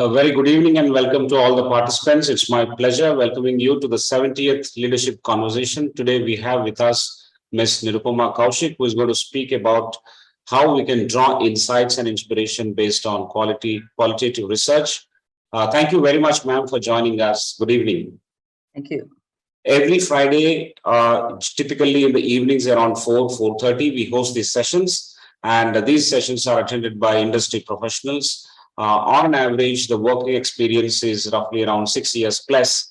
A very good evening and welcome to all the participants. It's my pleasure welcoming you to the 70th Leadership Conversation. Today we have with us Ms. Nirupama Kaushik, who is going to speak about how we can draw insights and inspiration based on qualitative research. Thank you very much, ma'am, for joining us. Good evening. Thank you. Every Friday, typically in the evenings around 4:30, we host these sessions, and these sessions are attended by industry professionals. On average, the working experience is roughly around 6 years plus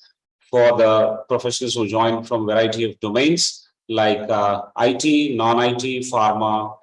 for the professionals who join from a variety of domains like IT, non-IT, pharma,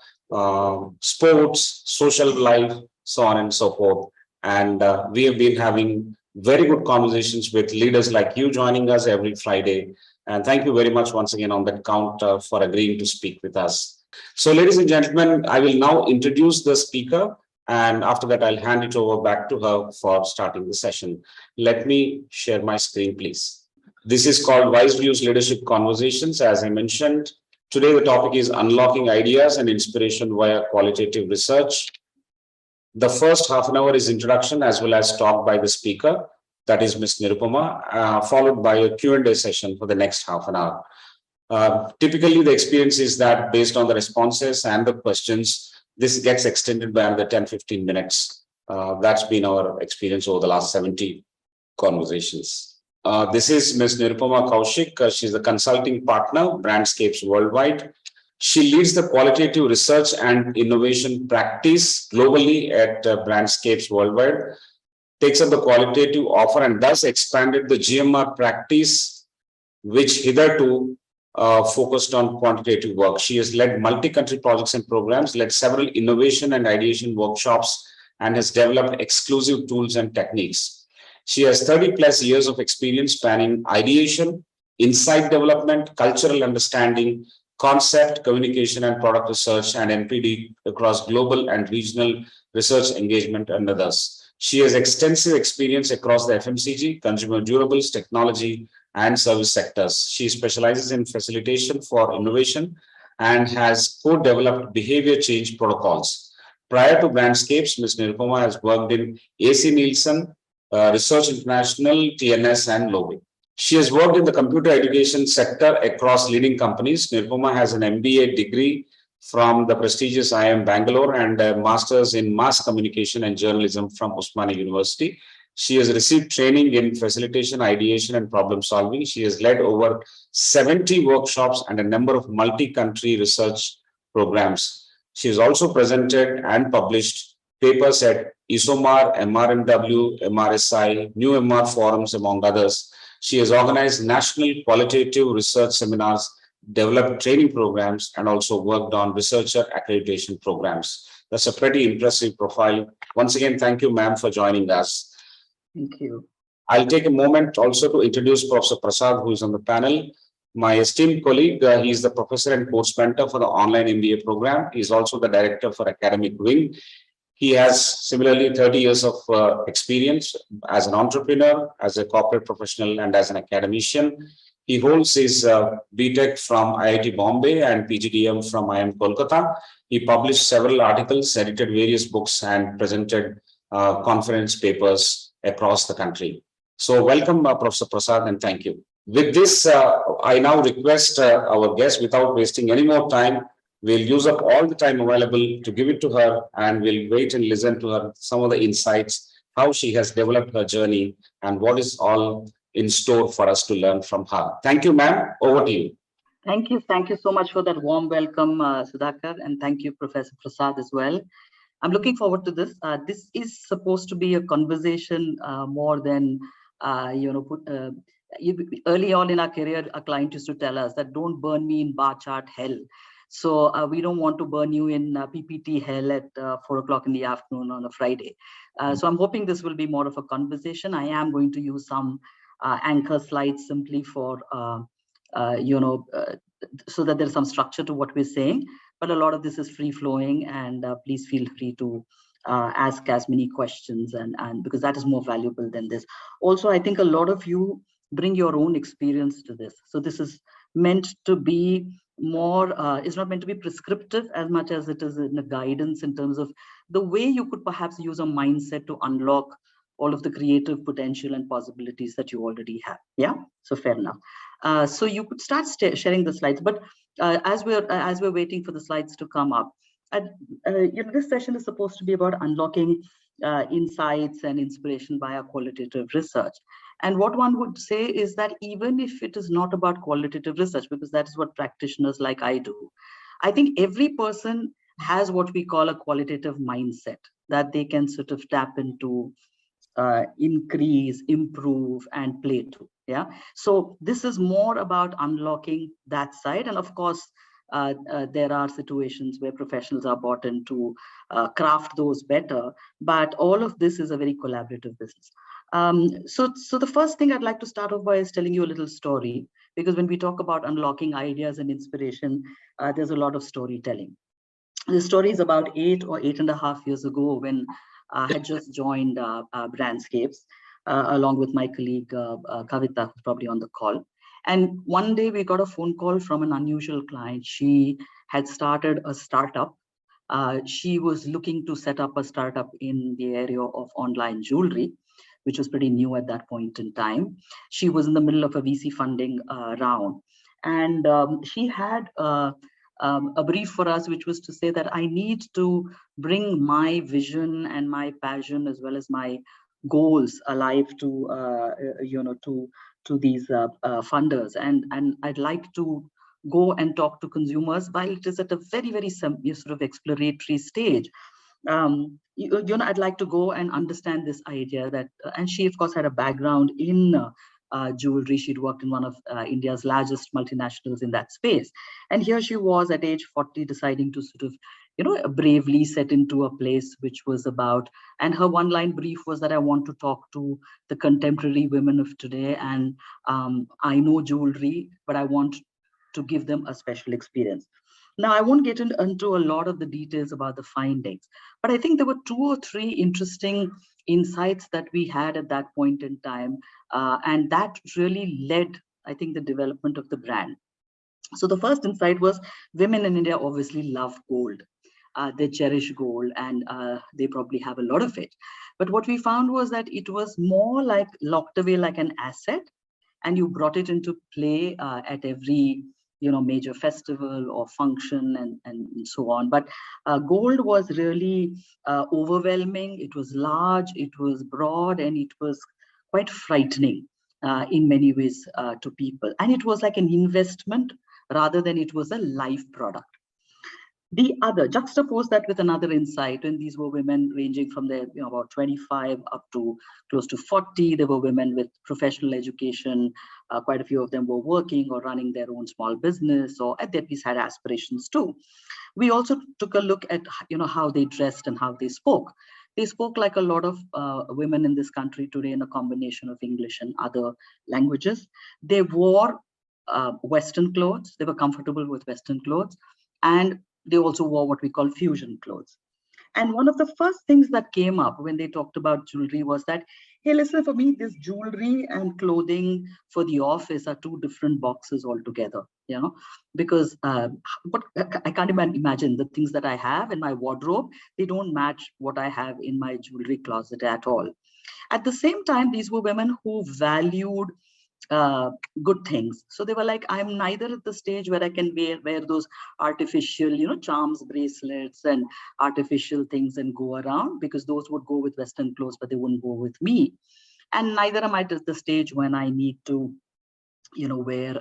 sports, social life, so on and so forth. And we have been having very good conversations with leaders like you joining us every Friday. And thank you very much once again on that count for agreeing to speak with us. So, ladies and gentlemen, I will now introduce the speaker. And after that, I'll hand it over back to her for starting the session. Let me share my screen, please. This is called Wise Views Leadership Conversations. As I mentioned, today the topic is unlocking ideas and inspiration via qualitative research. The first half an hour is introduction as well as talk by the speaker, that is Ms. Nirupama, followed by a Q&A session for the next half an hour. Typically, the experience is that based on the responses and the questions, this gets extended by another 10-15 minutes. That's been our experience over the last 70 conversations. This is Ms. Nirupama Kaushik. She's the consulting partner, Brandscapes Worldwide. She leads the qualitative research and innovation practice globally at Brandscapes Worldwide, takes up the qualitative offer and thus expanded the GMR practice, which hitherto focused on quantitative work. She has led multi-country projects and programs, led several innovation and ideation workshops, and has developed exclusive tools and techniques. She has 30 plus years of experience spanning ideation, insight development, cultural understanding, concept, communication, and product research, and NPD across global and regional research engagement and others. She has extensive experience across the FMCG, consumer durables, technology, and service sectors. She specializes in facilitation for innovation and has co-developed behavior change protocols. Prior to Brandscapes, Ms. Nirupama has worked in AC Nielsen, Research International, TNS, and Lowy. She has worked in the computer education sector across leading companies. Nirupama has an MBA degree from the prestigious IIM Bangalore and a master's in mass communication and journalism from Osmania University. She has received training in facilitation, ideation, and problem solving. She has led over 70 workshops and a number of multi-country research programs. She has also presented and published papers at ISOMAR, MRNW, MRSI, New MR forums, among others. She has organized national qualitative research seminars, developed training programs, and also worked on researcher accreditation programs. That's a pretty impressive profile. Once again, thank you, ma'am, for joining us. Thank you. I'll take a moment also to introduce Professor Prasad, who is on the panel. My esteemed colleague, he is the professor and course mentor for the online MBA program. He is also the director for academic wing. He has similarly 30 years of experience as an entrepreneur, as a corporate professional, and as an academician. He holds his BTech from IIT Bombay and PGDM from IIM Kolkata. He published several articles, edited various books, and presented conference papers across the country. So welcome, Professor Prasad, and thank you. With this, I now request our guest, without wasting any more time, we'll use up all the time available to give it to her, and we'll wait and listen to her, some of the insights, how she has developed her journey, and what is all in store for us to learn from her. Thank you, ma'am. Over to you. Thank you. Thank you so much for that warm welcome, Sudhakar, and thank you, Professor Prasad, as well. I'm looking forward to this. This is supposed to be a conversation more than, early on in our career, a client used to tell us that don't burn me in bar chart hell. So we don't want to burn you in PPT hell at 4 o'clock in the afternoon on a Friday. So I'm hoping this will be more of a conversation. I am going to use some anchor slides simply for, so that there's some structure to what we're saying. But a lot of this is free flowing, and please feel free to ask as many questions, and because that is more valuable than this. Also, I think a lot of you bring your own experience to this. So this is meant to be more, it's not meant to be prescriptive as much as it is in a guidance in terms of the way you could perhaps use a mindset to unlock all of the creative potential and possibilities that you already have. Yeah, so fair enough. So you could start sharing the slides, but as we're waiting for the slides to come up, this session is supposed to be about unlocking insights and inspiration via qualitative research. And what one would say is that even if it is not about qualitative research, because that is what practitioners like I do, I think every person has what we call a qualitative mindset that they can sort of tap into, increase, improve, and play to. Yeah. So this is more about unlocking that side. And of course, there are situations where professionals are brought in to craft those better. But all of this is a very collaborative business. So the first thing I'd like to start off by is telling you a little story, because when we talk about unlocking ideas and inspiration, there's a lot of storytelling. The story is about 8.5 years ago when I had just joined Brandscapes along with my colleague Kavita, who's probably on the call. And one day we got a phone call from an unusual client. She had started a startup. She was looking to set up a startup in the area of online jewelry, which was pretty new at that point in time. She was in the middle of a VC funding round. And she had a brief for us, which was to say that I need to bring my vision and my passion as well as my goals alive to these funders, and I'd like to go and talk to consumers while it is at a very sort of exploratory stage. I'd like to go and understand this idea that, and she of course had a background in jewelry. She'd worked in one of India's largest multinationals in that space. And here she was at age 40 deciding to sort of, bravely set into a place which was about, and her one-line brief was that I want to talk to the contemporary women of today. And I know jewelry, but I want to give them a special experience. Now, I won't get into a lot of the details about the findings, but I think there were 2 or 3 interesting insights that we had at that point in time. And that really led, I think, the development of the brand. So the first insight was women in India obviously love gold. They cherish gold, and they probably have a lot of it. But what we found was that it was more like locked away like an asset, and you brought it into play at every major festival or function and so on. But gold was really overwhelming. It was large, it was broad, and it was quite frightening in many ways to people. And it was like an investment rather than it was a life product. The other, juxtapose that with another insight, and these were women ranging from their, about 25 up to close to 40. There were women with professional education. Quite a few of them were working or running their own small business, or at least had aspirations too. We also took a look at, how they dressed and how they spoke. They spoke like a lot of women in this country today in a combination of English and other languages. They wore Western clothes. They were comfortable with Western clothes. And they also wore what we call fusion clothes. And one of the first things that came up when they talked about jewelry was that, hey, listen, for me, this jewelry and clothing for the office are 2 different boxes altogether, because but I can't even imagine the things that I have in my wardrobe. They don't match what I have in my jewelry closet at all. At the same time, these were women who valued good things. So they were like, I'm neither at the stage where I can wear those artificial, charms, bracelets, and artificial things and go around, because those would go with Western clothes, but they wouldn't go with me. And neither am I at the stage when I need to, wear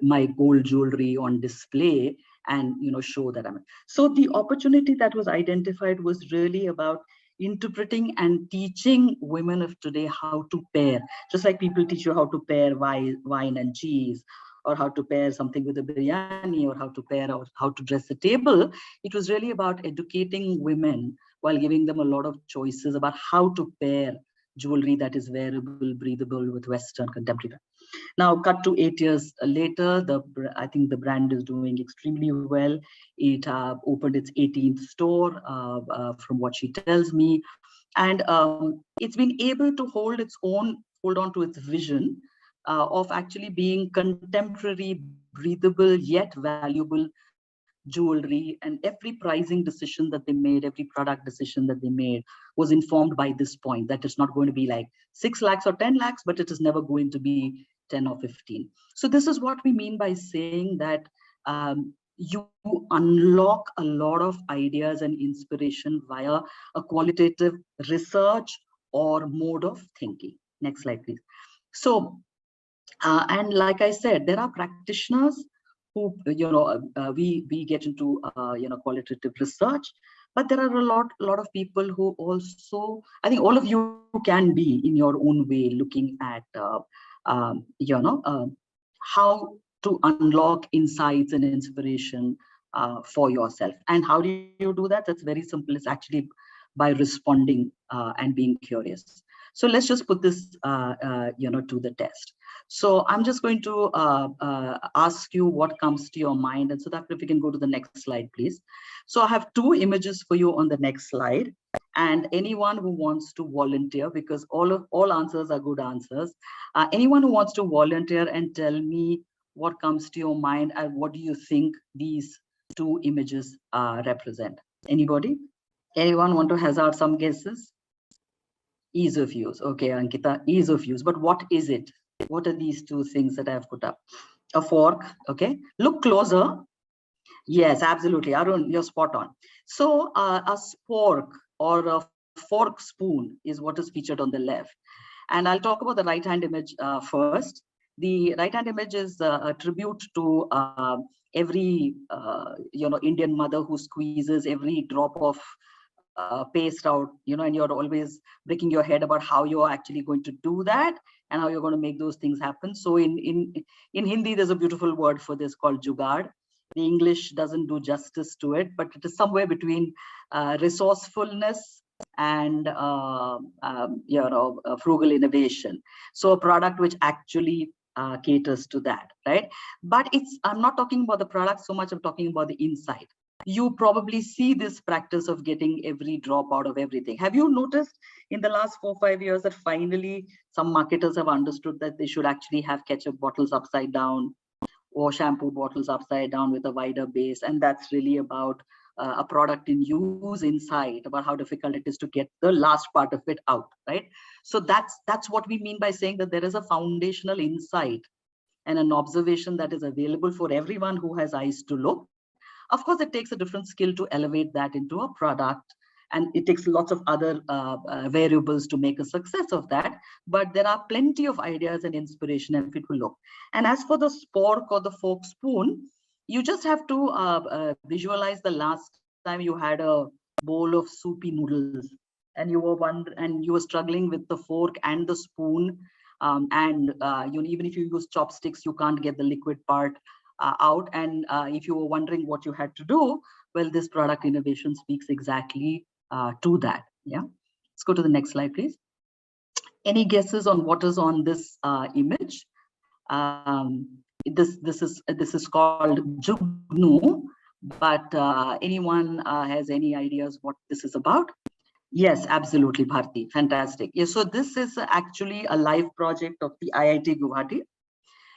my gold jewelry on display and, show that I'm. So the opportunity that was identified was really about interpreting and teaching women of today how to pair, just like people teach you how to pair wine and cheese, or how to pair something with a biryani, or how to pair, or how to dress a table. It was really about educating women while giving them a lot of choices about how to pair jewelry that is wearable, breathable with Western contemporary. Now, cut to 8 years later, I think the brand is doing extremely well. It opened its 18th store, from what she tells me, and it's been able to hold on to its vision of actually being contemporary, breathable, yet valuable jewelry, and every pricing decision that they made, every product decision that they made was informed by this point, that it's not going to be like 6 lakhs or 10 lakhs, but it is never going to be 10 or 15. So this is what we mean by saying that you unlock a lot of ideas and inspiration via a qualitative research or mode of thinking. Next slide, please. So, and like I said, there are practitioners who, we get into, qualitative research, but there are a lot of people who also, I think all of you can be in your own way looking at, how to unlock insights and inspiration for yourself. And how do you do that? That's very simple. It's actually by responding and being curious. So let's just put this, to the test. So I'm just going to ask you what comes to your mind. And so that if we can go to the next slide, please. So I have 2 images for you on the next slide. And anyone who wants to volunteer, because all answers are good answers. Anyone who wants to volunteer and tell me what comes to your mind and what do you think these 2 images represent? Anybody? Anyone want to hazard some guesses? Ease of use. Okay, Ankita, ease of use. But what is it? What are these 2 things that I have put up? A fork. Okay, look closer. Yes, absolutely. Arun, you're spot on. So a spork or a fork spoon is what is featured on the left. And I'll talk about the right-hand image first. The right-hand image is a tribute to every Indian mother who squeezes every drop of paste out, and you're always breaking your head about how you're actually going to do that and how you're going to make those things happen. So in Hindi, there's a beautiful word for this called jugaad. The English doesn't do justice to it, but it is somewhere between resourcefulness and frugal innovation. So a product which actually caters to that, right? But I'm not talking about the product so much, I'm talking about the insight. You probably see this practice of getting every drop out of everything. Have you noticed in the last 4 or 5 years that finally some marketers have understood that they should actually have ketchup bottles upside down or shampoo bottles upside down with a wider base? And that's really about a product in use insight, about how difficult it is to get the last part of it out, right? So that's what we mean by saying that there is a foundational insight and an observation that is available for everyone who has eyes to look. Of course, it takes a different skill to elevate that into a product, and it takes lots of other variables to make a success of that. But there are plenty of ideas and inspiration if it will look. And as for the spork or the fork spoon, you just have to visualize the last time you had a bowl of soupy noodles, and you were struggling with the fork and the spoon, even if you use chopsticks, you can't get the liquid part out. And if you were wondering what you had to do, well, this product innovation speaks exactly to that. Yeah, let's go to the next slide, please. Any guesses on what is on this image? This is called Jugnu, but anyone has any ideas what this is about? Yes, absolutely, Bharti. Fantastic. Yes, so this is actually a live project of the IIT Guwahati.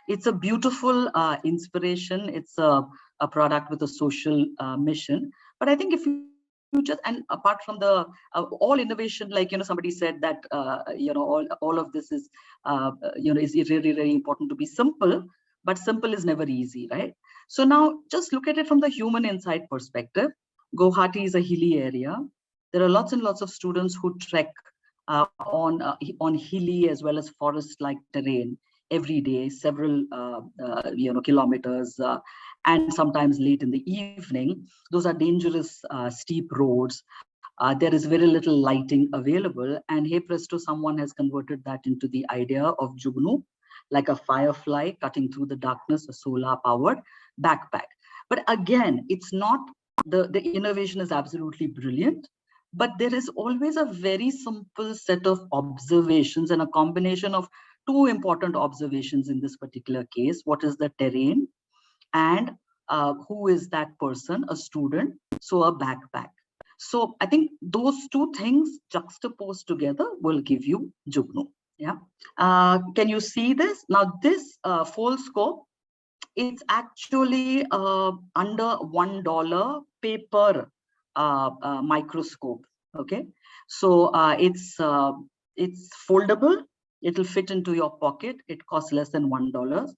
It's a beautiful inspiration. It's a product with a social mission. But I think if you just, and apart from the all innovation, like somebody said that all of this is is really, really important to be simple, but simple is never easy, right? So now just look at it from the human insight perspective. Guwahati is a hilly area. There are lots and lots of students who trek on hilly as well as forest-like terrain every day, several kilometers, and sometimes late in the evening. Those are dangerous, steep roads. There is very little lighting available, and hey presto, someone has converted that into the idea of Jugnu, like a firefly cutting through the darkness, a solar-powered backpack. But again, it's not, the innovation is absolutely brilliant, but there is always a very simple set of observations and a combination of 2 important observations in this particular case. What is the terrain, and who is that person? A student, so a backpack. So I think those 2 things juxtaposed together will give you Jugnu. Yeah. Can you see this? Now this full scope it's actually under $1 paper microscope. Okay, so it's foldable. It'll fit into your pocket. It costs less than $1,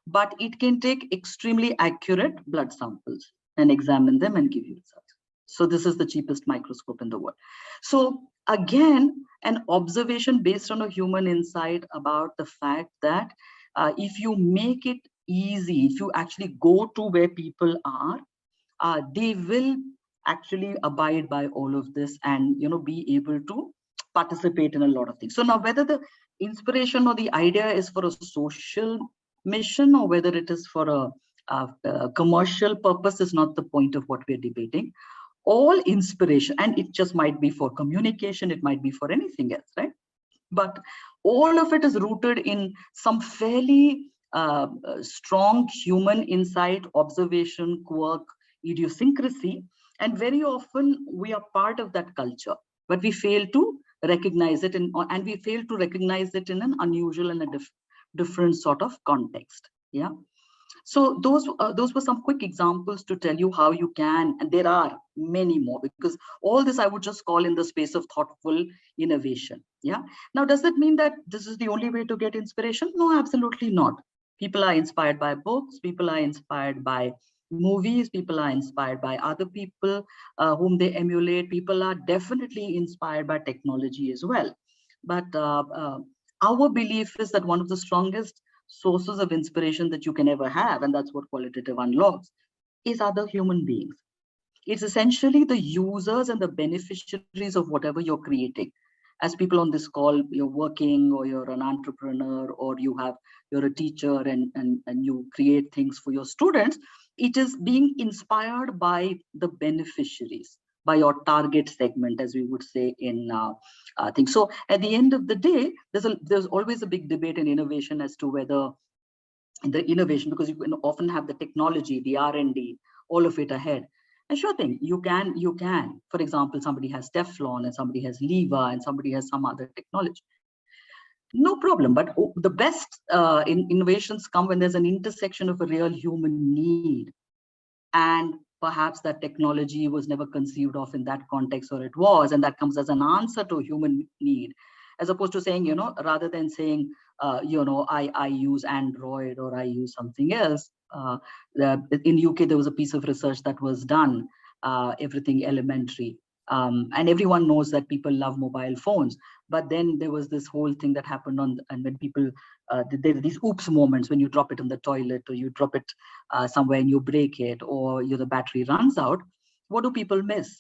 but it can take extremely accurate blood samples and examine them and give you results. So this is the cheapest microscope in the world. So again, an observation based on a human insight about the fact that if you make it easy, if you actually go to where people are, they will actually abide by all of this and be able to participate in a lot of things. So now whether the inspiration or the idea is for a social mission or whether it is for a commercial purpose is not the point of what we're debating. All inspiration, and it just might be for communication, it might be for anything else, right? But all of it is rooted in some fairly strong human insight, observation, quirk, idiosyncrasy, and very often we are part of that culture, but we fail to recognize it, and we fail to recognize it in an unusual and a different sort of context. Yeah. So those were some quick examples to tell you how you can, and there are many more, because all this I would just call in the space of thoughtful innovation. Yeah. Now, does that mean that this is the only way to get inspiration? No, absolutely not. People are inspired by books. People are inspired by movies. People are inspired by other people whom they emulate. People are definitely inspired by technology as well. But our belief is that one of the strongest sources of inspiration that you can ever have, and that's what Qualitative unlocks, is other human beings. It's essentially the users and the beneficiaries of whatever you're creating. As people on this call, you're working, or you're an entrepreneur, or you're a teacher and you create things for your students. It is being inspired by the beneficiaries, by your target segment, as we would say in things. So at the end of the day, there's always a big debate in innovation as to whether the innovation, because you can often have the technology, the R&D, all of it ahead. And sure thing, you can. For example, somebody has Teflon and somebody has Leva and somebody has some other technology. No problem. But the best innovations come when there's an intersection of a real human need, and perhaps that technology was never conceived of in that context, or it was, and that comes as an answer to human need, as opposed to saying, rather than saying, I use Android or I use something else. In UK, there was a piece of research that was done, everything elementary. And everyone knows that people love mobile phones. But then there was this whole thing that happened and when people, there are these oops moments when you drop it in the toilet, or you drop it somewhere and you break it, or the battery runs out. What do people miss?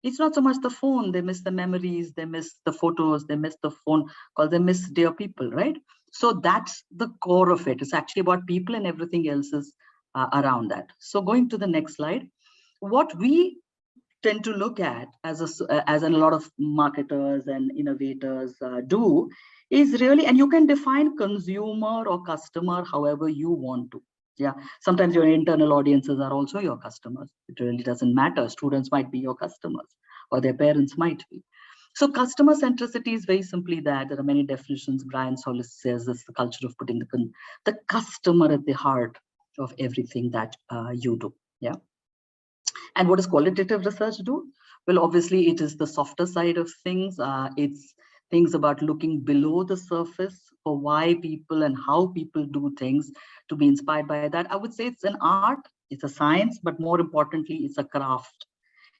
It's not so much the phone. They miss the memories, they miss the photos, they miss the phone calls, they miss dear people, right? So that's the core of it. It's actually about people, and everything else is around that. So going to the next slide, what we tend to look at as a lot of marketers and innovators do is really, and you can define consumer or customer however you want to. Yeah, sometimes your internal audiences are also your customers. It really doesn't matter. Students might be your customers, or their parents might be. So customer centricity is very simply that. There are many definitions. Brian Solis says it's the culture of putting the customer at the heart of everything that you do. Yeah. And what does qualitative research do? Well, obviously, it is the softer side of things. It's things about looking below the surface for why people and how people do things, to be inspired by that. I would say it's an art, it's a science, but more importantly, it's a craft.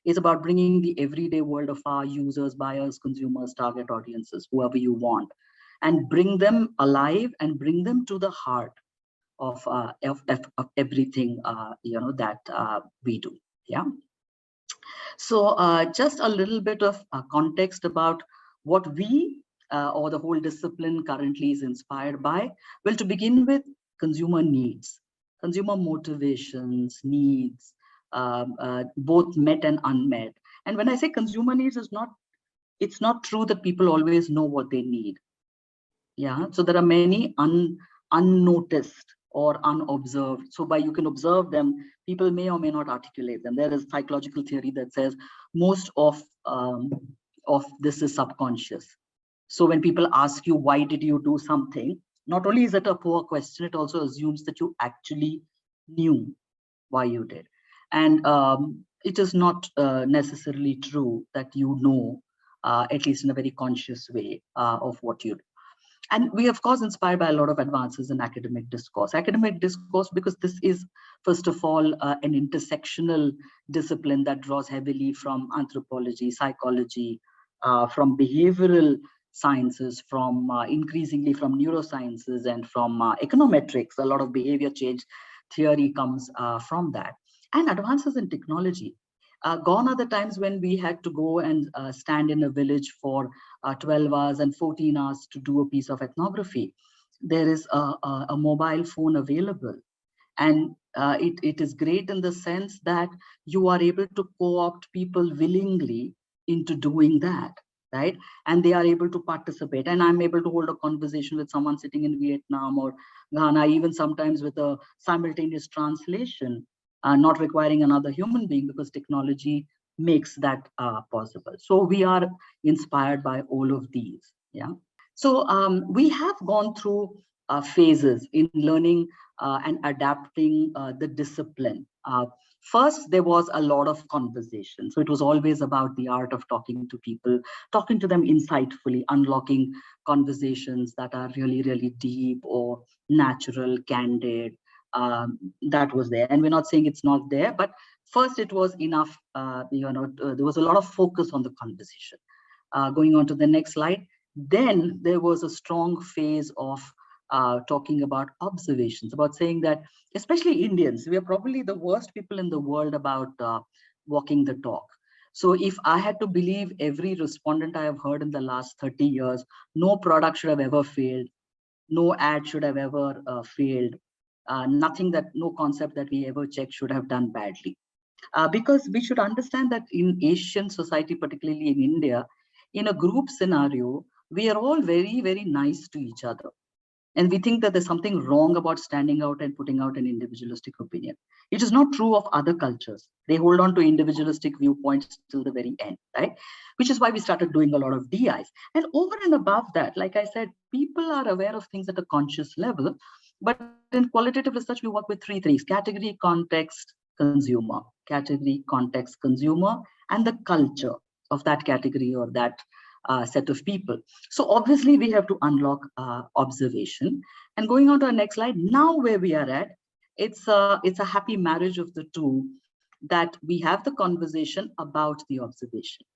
It's about bringing the everyday world of our users, buyers, consumers, target audiences, whoever you want, and bring them alive and bring them to the heart of everything that we do. Yeah. So just a little bit of context about what we or the whole discipline currently is inspired by. Well, to begin with, consumer needs, consumer motivations, needs, both met and unmet. And when I say consumer needs, it's not true that people always know what they need. Yeah, so there are many unnoticed or unobserved. So you can observe them, people may or may not articulate them. There is psychological theory that says most of this is subconscious. So when people ask you, why did you do something? Not only is it a poor question, it also assumes that you actually knew why you did. And it is not necessarily true that you know, at least in a very conscious way, of what you do. And we, of course, inspired by a lot of advances in academic discourse. Academic discourse, because this is, first of all, an intersectional discipline that draws heavily from anthropology, psychology, from behavioral sciences, from increasingly from neurosciences and from econometrics. A lot of behavior change theory comes from that. And advances in technology. Gone are the times when we had to go and stand in a village for 12 hours and 14 hours to do a piece of ethnography. There is a mobile phone available. And it is great in the sense that you are able to co-opt people willingly into doing that, right? And they are able to participate. And I'm able to hold a conversation with someone sitting in Vietnam or Ghana, even sometimes with a simultaneous translation, not requiring another human being, because technology makes that possible. So we are inspired by all of these. Yeah. So we have gone through phases in learning and adapting the discipline. First, there was a lot of conversation. So it was always about the art of talking to people, talking to them insightfully, unlocking conversations that are really, really deep or natural, candid. That was there. And we're not saying it's not there, but first it was enough, there was a lot of focus on the conversation. Going on to the next slide. Then there was a strong phase of talking about observations, about saying that, especially Indians, we are probably the worst people in the world about walking the talk. So if I had to believe every respondent I have heard in the last 30 years, no product should have ever failed, no ad should have ever failed, no concept that we ever checked should have done badly. Because we should understand that in Asian society, particularly in India, in a group scenario, we are all very, very nice to each other. And we think that there's something wrong about standing out and putting out an individualistic opinion. It is not true of other cultures. They hold on to individualistic viewpoints till the very end, right? Which is why we started doing a lot of DIs. And over and above that, like I said, people are aware of things at a conscious level. But in qualitative research, we work with three things: category, context, consumer. Category, context, consumer, and the culture of that category or that set of people. So obviously we have to unlock observation. And going on to our next slide, now where we are at, it's a happy marriage of the two, that we have the conversation about the observation,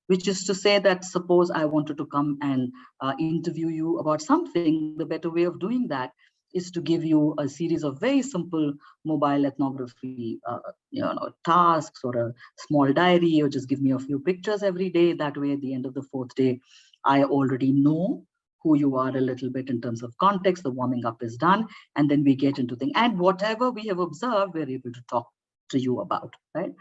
which is to say that suppose I wanted to come and interview you about something, the better way of doing that is to give you a series of very simple mobile ethnography tasks, or a small diary, or just give me a few pictures every day. That way, at the end of the fourth day, I already know who you are a little bit in terms of context. The warming up is done, and then we get into things. And whatever we have observed, we're able to talk to you about, right?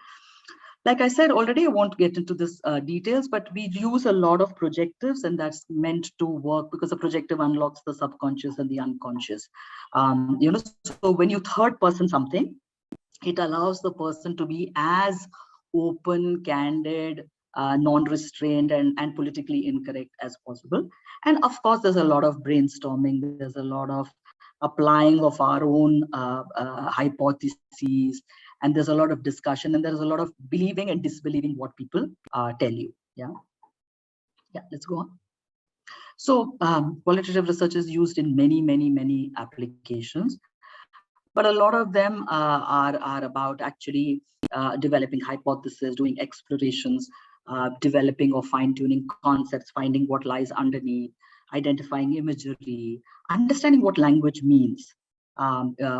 Like I said already, I won't get into this details, but we use a lot of projectives, and that's meant to work because a projective unlocks the subconscious and the unconscious. So when you third person something, it allows the person to be as open, candid, non-restrained, and politically incorrect as possible. And of course, there's a lot of brainstorming. There's a lot of applying of our own hypotheses, and there's a lot of discussion, and there's a lot of believing and disbelieving what people tell you. Yeah, let's go on. So qualitative research is used in many applications, but a lot of them are about actually developing hypotheses, doing explorations, developing or fine-tuning concepts, finding what lies underneath, identifying imagery, understanding what language means.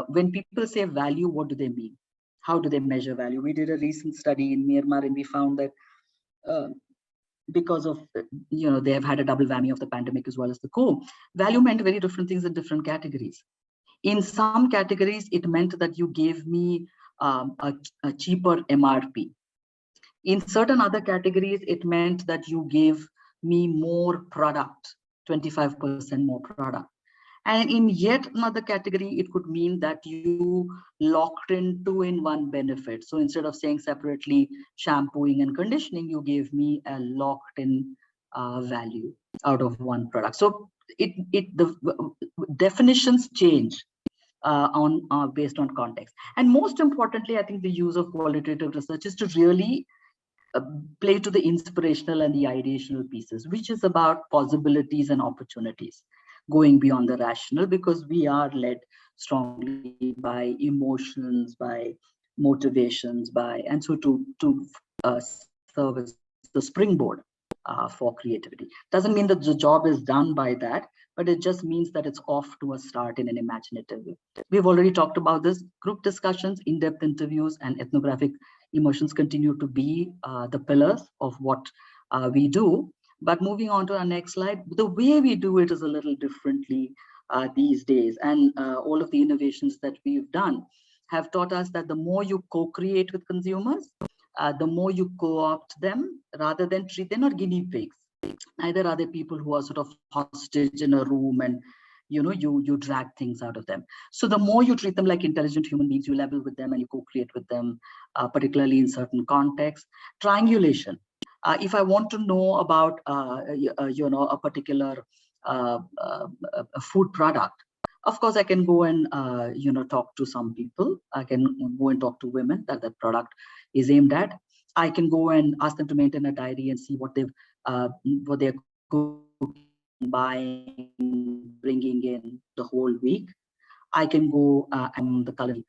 When people say value, what do they mean? How do they measure value? We did a recent study in Myanmar, and we found that because of, they have had a double whammy of the pandemic as well as the COVID, value meant very different things in different categories. In some categories, it meant that you gave me a cheaper MRP. In certain other categories, it meant that you gave me more product, 25% more product. And in yet another category, it could mean that you locked in 2-in-1 benefit. So instead of saying separately shampooing and conditioning, you gave me a locked in value out of one product. So the definitions change based on context. And most importantly, I think the use of qualitative research is to really play to the inspirational and the ideational pieces, which is about possibilities and opportunities going beyond the rational, because we are led strongly by emotions, by motivations, and so to serve as the springboard for creativity. Doesn't mean that the job is done by that, but it just means that it's off to a start in an imaginative way. We've already talked about this. Group discussions, in-depth interviews, and ethnographic emotions continue to be the pillars of what we do. But moving on to our next slide, the way we do it is a little differently these days. And all of the innovations that we've done have taught us that the more you co-create with consumers, the more you co-opt them rather than treat, they're not guinea pigs. Neither are they people who are sort of hostage in a room and you drag things out of them. So the more you treat them like intelligent human beings, you level with them and you co-create with them, particularly in certain contexts. Triangulation. If I want to know about a particular food product, of course I can go and talk to some people. I can go and talk to women that the product is aimed at. I can go and ask them to maintain a diary and see what they're cooking, buying, bringing in the whole week. I can go and the culinary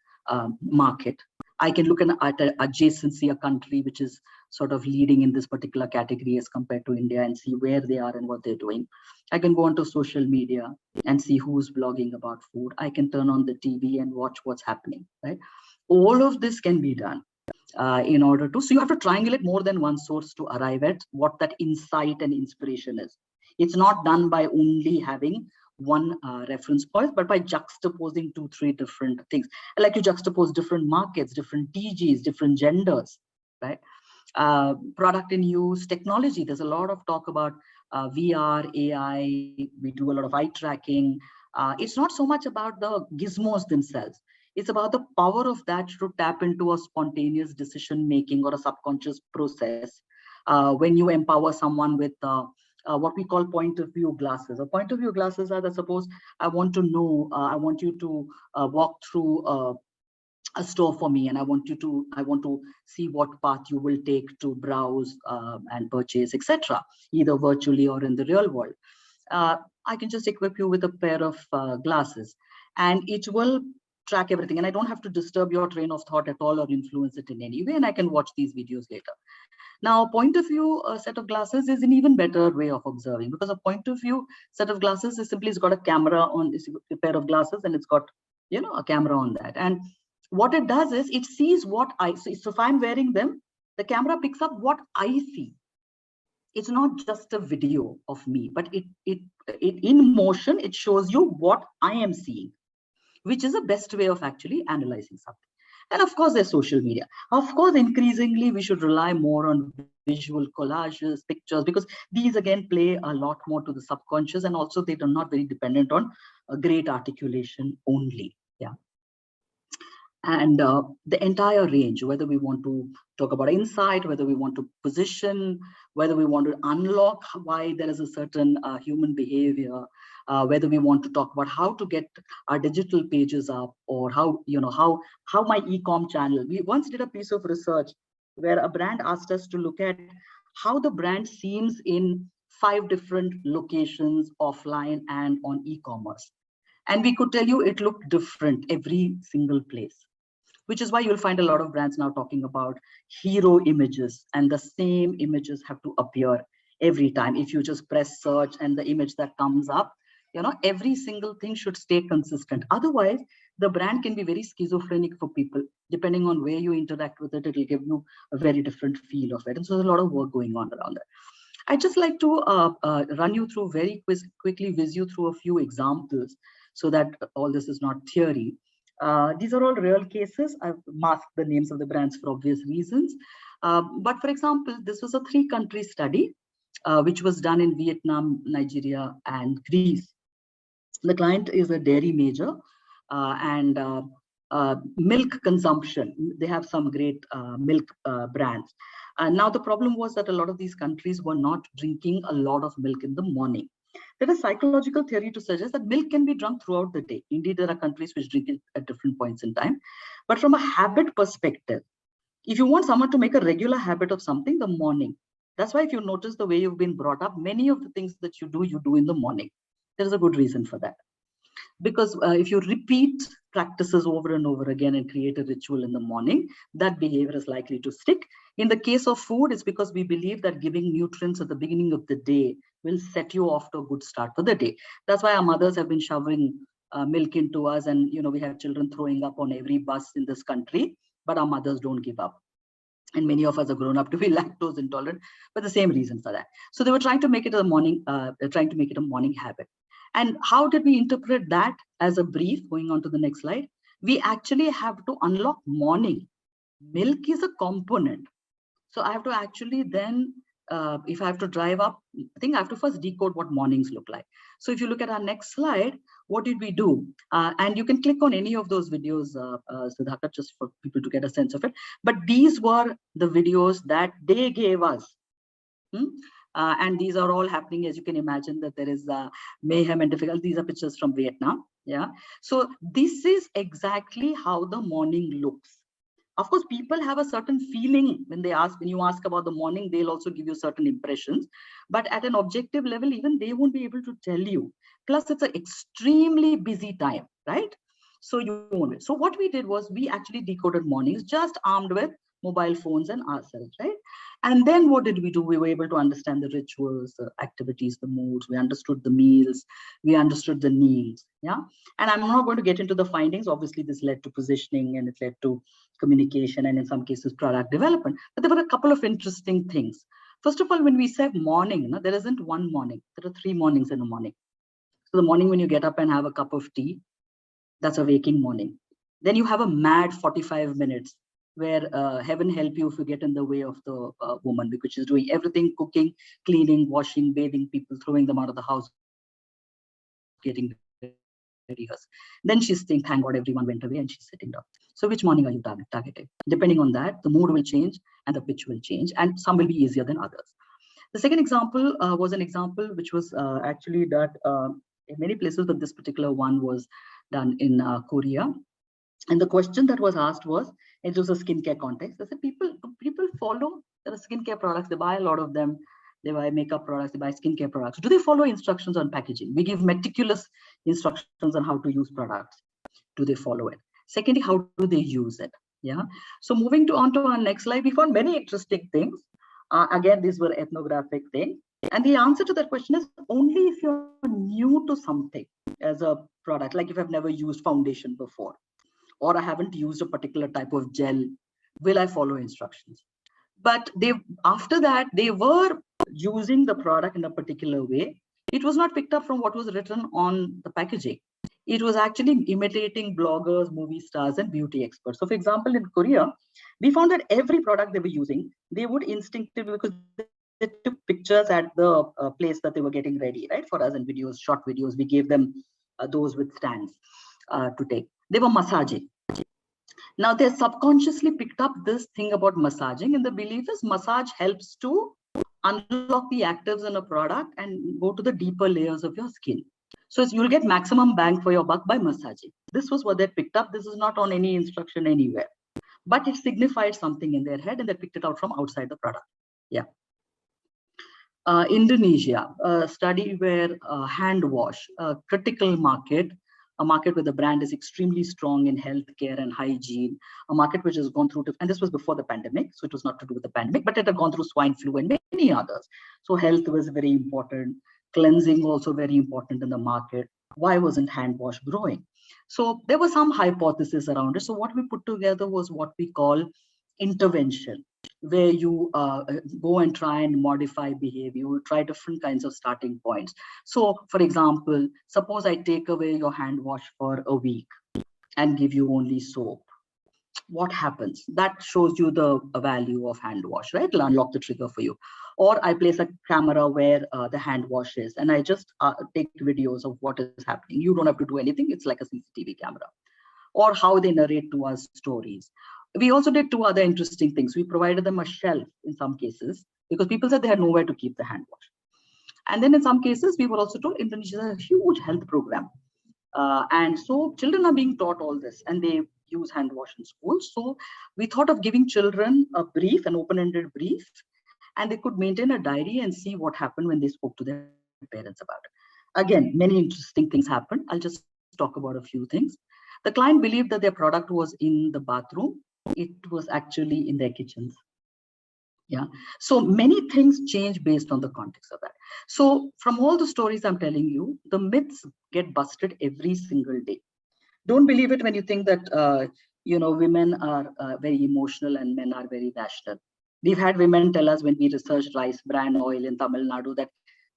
market. I can look at adjacency, a country which is sort of leading in this particular category as compared to India, and see where they are and what they're doing. I can go onto social media and see who's blogging about food. I can turn on the TV and watch what's happening, right? All of this can be done in order to, so you have to triangulate more than one source to arrive at what that insight and inspiration is. It's not done by only having one reference point, but by juxtaposing 2-3 different things. Like you juxtapose different markets, different TGs, different genders, right? Product in use, technology. There's a lot of talk about VR, AI. We do a lot of eye tracking. It's not so much about the gizmos themselves. It's about the power of that to tap into a spontaneous decision making or a subconscious process when you empower someone with what we call point of view glasses. Or point of view glasses are that, suppose I want to know, I want you to walk through a store for me, and I want to see what path you will take to browse and purchase, etc., either virtually or in the real world. I can just equip you with a pair of glasses, and it will track everything, and I don't have to disturb your train of thought at all or influence it in any way, and I can watch these videos later. Now, a point of view set of glasses is an even better way of observing, because a point of view set of glasses is simply, it's got a camera on, it's a pair of glasses, and it's got a camera on that. And what it does is it sees what I see. So if I'm wearing them, the camera picks up what I see. It's not just a video of me, but it in motion, it shows you what I am seeing, which is the best way of actually analyzing something. And of course, there's social media. Of course, increasingly, we should rely more on visual collages, pictures, because these again play a lot more to the subconscious, and also they are not very dependent on a great articulation only. Yeah. And the entire range, whether we want to talk about insight, whether we want to position, whether we want to unlock why there is a certain human behavior, whether we want to talk about how to get our digital pages up, or how my e-com channel. We once did a piece of research where a brand asked us to look at how the brand seems in 5 different locations, offline and on e-commerce. And we could tell you it looked different every single place, which is why you'll find a lot of brands now talking about hero images, and the same images have to appear every time. If you just press search and the image that comes up, every single thing should stay consistent. Otherwise, the brand can be very schizophrenic for people. Depending on where you interact with it, it'll give you a very different feel of it. And so there's a lot of work going on around that. I'd just like to run you through very quickly, whiz you through a few examples so that all this is not theory. These are all real cases. I've masked the names of the brands for obvious reasons. But for example, this was a 3-country study, which was done in Vietnam, Nigeria, and Greece. The client is a dairy major and milk consumption. They have some great milk brands. Now, the problem was that a lot of these countries were not drinking a lot of milk in the morning. There is psychological theory to suggest that milk can be drunk throughout the day. Indeed, there are countries which drink it at different points in time. But from a habit perspective, if you want someone to make a regular habit of something, the morning. That's why if you notice the way you've been brought up, many of the things that you do in the morning. There is a good reason for that. Because if you repeat practices over and over again and create a ritual in the morning, that behavior is likely to stick. In the case of food, it's because we believe that giving nutrients at the beginning of the day will set you off to a good start for the day. That's why our mothers have been showering milk into us, and we have children throwing up on every bus in this country, but our mothers don't give up. And many of us are grown up to be lactose intolerant, but the same reason for that. So they were trying to make it a morning, habit. And how did we interpret that as a brief? Going on to the next slide, we actually have to unlock morning. Milk is a component. So I have to actually then, if I have to drive up, I think I have to first decode what mornings look like. So if you look at our next slide, what did we do? And you can click on any of those videos, Sudhakar, just for people to get a sense of it. But these were the videos that they gave us. And these are all happening, as you can imagine, that there is mayhem and difficulty. These are pictures from Vietnam. Yeah. So this is exactly how the morning looks. Of course, people have a certain feeling when you ask about the morning, they'll also give you certain impressions. But at an objective level, even they won't be able to tell you. Plus, it's an extremely busy time, right? So you won't. So what we did was we actually decoded mornings, just armed with mobile phones and ourselves, right? And then what did we do? We were able to understand the rituals, the activities, the moods. We understood the meals. We understood the needs. Yeah. And I'm not going to get into the findings. Obviously, this led to positioning and it led to communication and in some cases product development. But there were a couple of interesting things. First of all, when we say morning, there isn't one morning. There are 3 mornings in a morning. So the morning when you get up and have a cup of tea, that's a waking morning. Then you have a mad 45 minutes where heaven help you if you get in the way of the woman, because she's doing everything, cooking, cleaning, washing, bathing people, throwing them out of the house, getting ready. Then she's saying, thank God everyone went away, and she's sitting down. So which morning are you targeting? Depending on that, the mood will change and the pitch will change, and some will be easier than others. The second example was an example which was actually done in many places, but this particular one was done in Korea. And the question that was asked was, it was a skincare context. They said, people follow, there are skincare products, they buy a lot of them, they buy makeup products, they buy skincare products. Do they follow instructions on packaging? We give meticulous instructions on how to use products. Do they follow it? Secondly, how do they use it? Yeah. So moving on to our next slide, we found many interesting things. Again, these were ethnographic things. And the answer to that question is only if you're new to something as a product, like if I've never used foundation before, or I haven't used a particular type of gel, will I follow instructions? But after that, they were using the product in a particular way. It was not picked up from what was written on the packaging. It was actually imitating bloggers, movie stars, and beauty experts. So for example, in Korea, we found that every product they were using, they would instinctively, because they took pictures at the place that they were getting ready, right? For us in videos, short videos, we gave them those with stands to take. They were massaging. Now they subconsciously picked up this thing about massaging, and the belief is massage helps to unlock the actives in a product and go to the deeper layers of your skin. So you'll get maximum bang for your buck by massaging. This was what they picked up. This is not on any instruction anywhere, but it signified something in their head and they picked it out from outside the product. Yeah. Indonesia, a study where hand wash, a critical market, a market where the brand is extremely strong in healthcare and hygiene, a market which has gone through, and this was before the pandemic, so it was not to do with the pandemic, but it had gone through swine flu and many others. So health was very important, cleansing also very important in the market. Why wasn't hand wash growing? So there was some hypothesis around it. So what we put together was what we call intervention, where you go and try and modify behavior, you try different kinds of starting points. So for example, suppose I take away your hand wash for a week and give you only soap. What happens? That shows you the value of hand wash, right? It'll unlock the trigger for you. Or I place a camera where the hand wash is, and I just take videos of what is happening. You don't have to do anything. It's like a CCTV camera. Or how they narrate to us stories. We also did 2 other interesting things. We provided them a shelf in some cases because people said they had nowhere to keep the hand wash. And then in some cases, we were also told Indonesia is a huge health program. And so children are being taught all this, and they use hand wash in school. So we thought of giving children a brief, an open-ended brief, and they could maintain a diary and see what happened when they spoke to their parents about it. Again, many interesting things happened. I'll just talk about a few things. The client believed that their product was in the bathroom. It was actually in their kitchens. Yeah. So many things change based on the context of that. So from all the stories I'm telling you, the myths get busted every single day. Don't believe it when you think that, women are very emotional and men are very rational. We've had women tell us when we researched rice bran oil in Tamil Nadu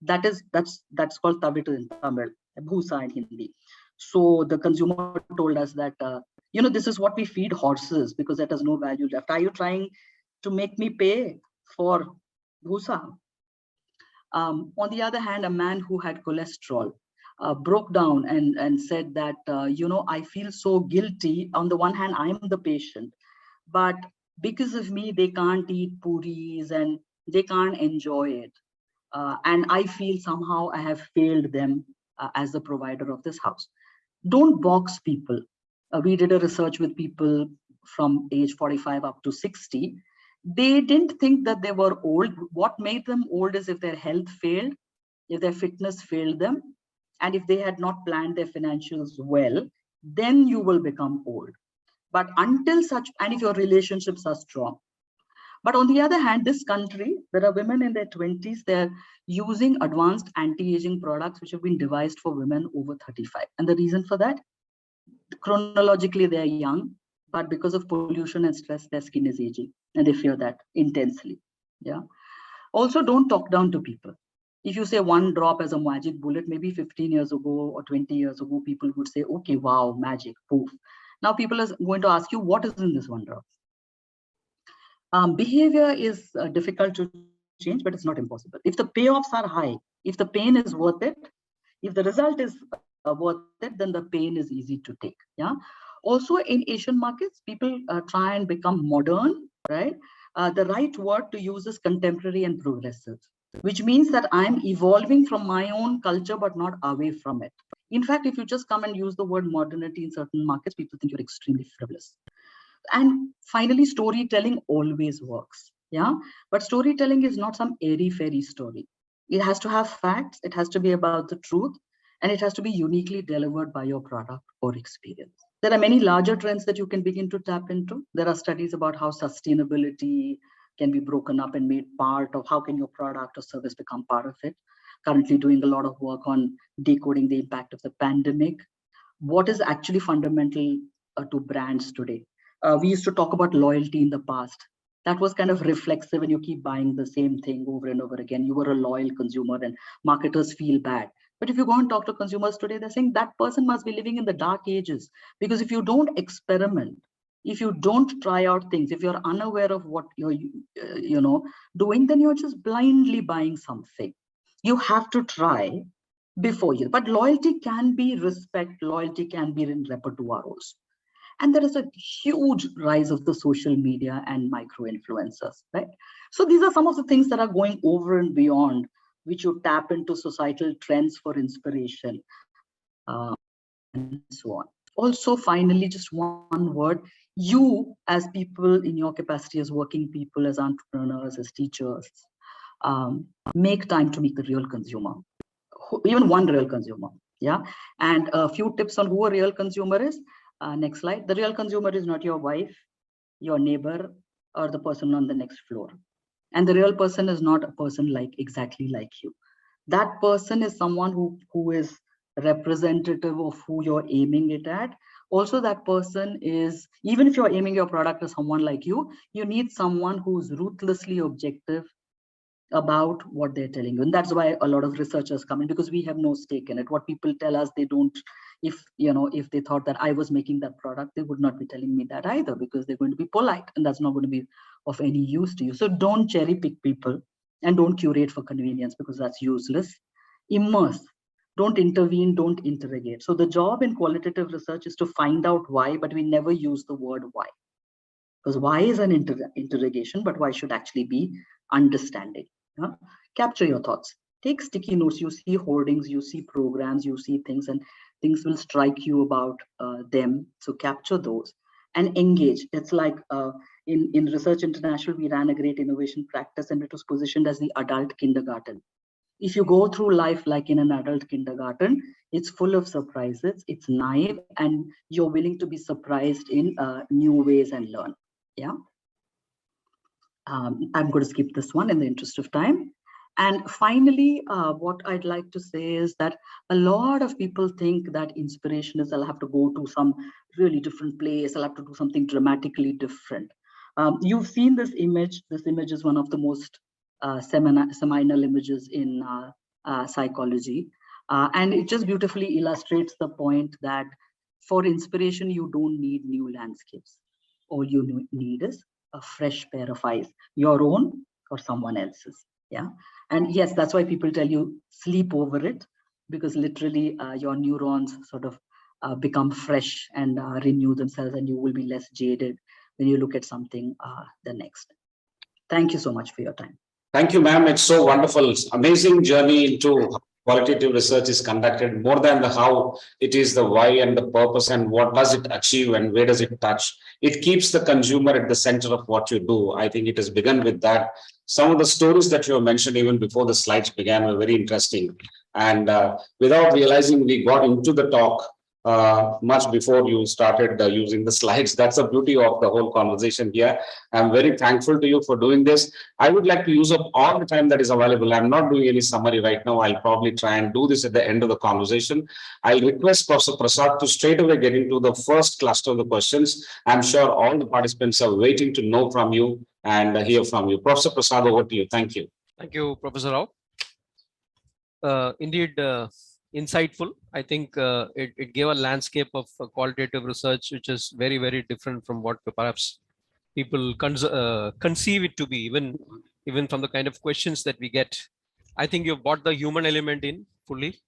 that's called tavitu in Tamil, bhusa in Hindi. So the consumer told us that, this is what we feed horses because that has no value left. Are you trying to make me pay for bhusa? On the other hand, a man who had cholesterol broke down and said that, I feel so guilty. On the one hand, I'm the patient, but because of me, they can't eat puris and they can't enjoy it. And I feel somehow I have failed them as the provider of this house. Don't box people. We did a research with people from age 45 up to 60. They didn't think that they were old. What made them old is if their health failed, if their fitness failed them, and if they had not planned their financials well, then you will become old. But until such, and if your relationships are strong. But on the other hand, this country, there are women in their 20s, they're using advanced anti-aging products which have been devised for women over 35. And the reason for that, chronologically, they're young, but because of pollution and stress, their skin is aging, and they fear that intensely. Yeah. Also, don't talk down to people. If you say one drop as a magic bullet, maybe 15 years ago or 20 years ago, people would say, okay, wow, magic, poof. Now people are going to ask you, what is in this one drop? Behavior is difficult to change, but it's not impossible. If the payoffs are high, if the pain is worth it, if the result is worth it, then the pain is easy to take. Yeah. Also in Asian markets, people try and become modern, right? The right word to use is contemporary and progressive, which means that I'm evolving from my own culture, but not away from it. In fact, if you just come and use the word modernity in certain markets, people think you're extremely frivolous. And finally, storytelling always works. Yeah. But storytelling is not some airy fairy story. It has to have facts. It has to be about the truth, and it has to be uniquely delivered by your product or experience. There are many larger trends that you can begin to tap into. There are studies about how sustainability can be broken up and made part of how can your product or service become part of it. Currently doing a lot of work on decoding the impact of the pandemic. What is actually fundamental to brands today? We used to talk about loyalty in the past. That was kind of reflexive, and you keep buying the same thing over and over again. You were a loyal consumer and marketers feel bad. But if you go and talk to consumers today, they're saying that person must be living in the dark ages. Because if you don't experiment, if you don't try out things, if you're unaware of what you're doing, then you're just blindly buying something. You have to try before you. But loyalty can be respect, loyalty can be in repertoire also. And there is a huge rise of the social media and micro influencers, right? So these are some of the things that are going over and beyond, which you tap into societal trends for inspiration, and so on. Also, finally, just one word, you as people in your capacity as working people, as entrepreneurs, as teachers, make time to meet the real consumer, even one real consumer. Yeah. And a few tips on who a real consumer is. Next slide. The real consumer is not your wife, your neighbor, or the person on the next floor. And the real person is not a person exactly like you. That person is someone who is representative of who you're aiming it at. Also, that person is, even if you're aiming your product at someone like you need someone who's ruthlessly objective about what they're telling you. And that's why a lot of researchers come in, because we have no stake in it. What people tell us, they don't, if they thought that I was making that product, they would not be telling me that either, because they're going to be polite, and that's not going to be of any use to you. So don't cherry pick people, and don't curate for convenience, because that's useless. Immerse. Don't intervene, don't interrogate. So the job in qualitative research is to find out why, but we never use the word why. Because why is an interrogation, but why should actually be understanding. Capture your thoughts. Take sticky notes. You see hoardings, you see programs, you see things, and things will strike you about them. So capture those and engage. It's like in Research International, we ran a great innovation practice, and it was positioned as the adult kindergarten. If you go through life like in an adult kindergarten, it's full of surprises, it's naive, and you're willing to be surprised in new ways and learn. Yeah. I'm going to skip this one in the interest of time. And finally, what I'd like to say is that a lot of people think that inspiration is I'll have to go to some really different place, I'll have to do something dramatically different. You've seen this image. This image is one of the most seminal images in psychology. And it just beautifully illustrates the point that for inspiration, you don't need new landscapes. All you need is a fresh pair of eyes, your own or someone else's. Yeah. And yes, that's why people tell you sleep over it, because literally your neurons sort of become fresh and renew themselves, and you will be less jaded when you look at something the next. Thank you so much for your time. Thank you, ma'am. It's so wonderful. It's amazing journey into how qualitative research is conducted, more than the how, it is the why and the purpose and what does it achieve and where does it touch. It keeps the consumer at the center of what you do. I think it has begun with that. Some of the stories that you have mentioned even before the slides began were very interesting. And without realizing, we got into the talk much before you started using the slides. That's the beauty of the whole conversation here. I'm very thankful to you for doing this. I would like to use up all the time that is available. I'm not doing any summary right now. I'll probably try and do this at the end of the conversation. I'll request Professor Prasad to straight away get into the first cluster of the questions. I'm sure all the participants are waiting to know from you and hear from you. Professor Prasad, over to you. Thank you. Thank you, Professor Rao. Indeed, insightful. I think it gave a landscape of qualitative research, which is very, very different from what perhaps people conceive it to be, even from the kind of questions that we get. I think you've brought the human element in fully.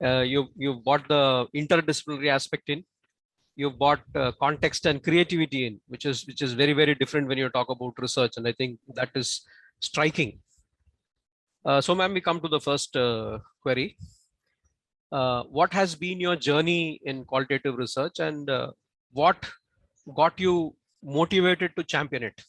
You've brought the interdisciplinary aspect in. You've brought context and creativity in, which is very, very different when you talk about research, and I think that is striking. So, ma'am, we come to the first query. What has been your journey in qualitative research, and what got you motivated to champion it?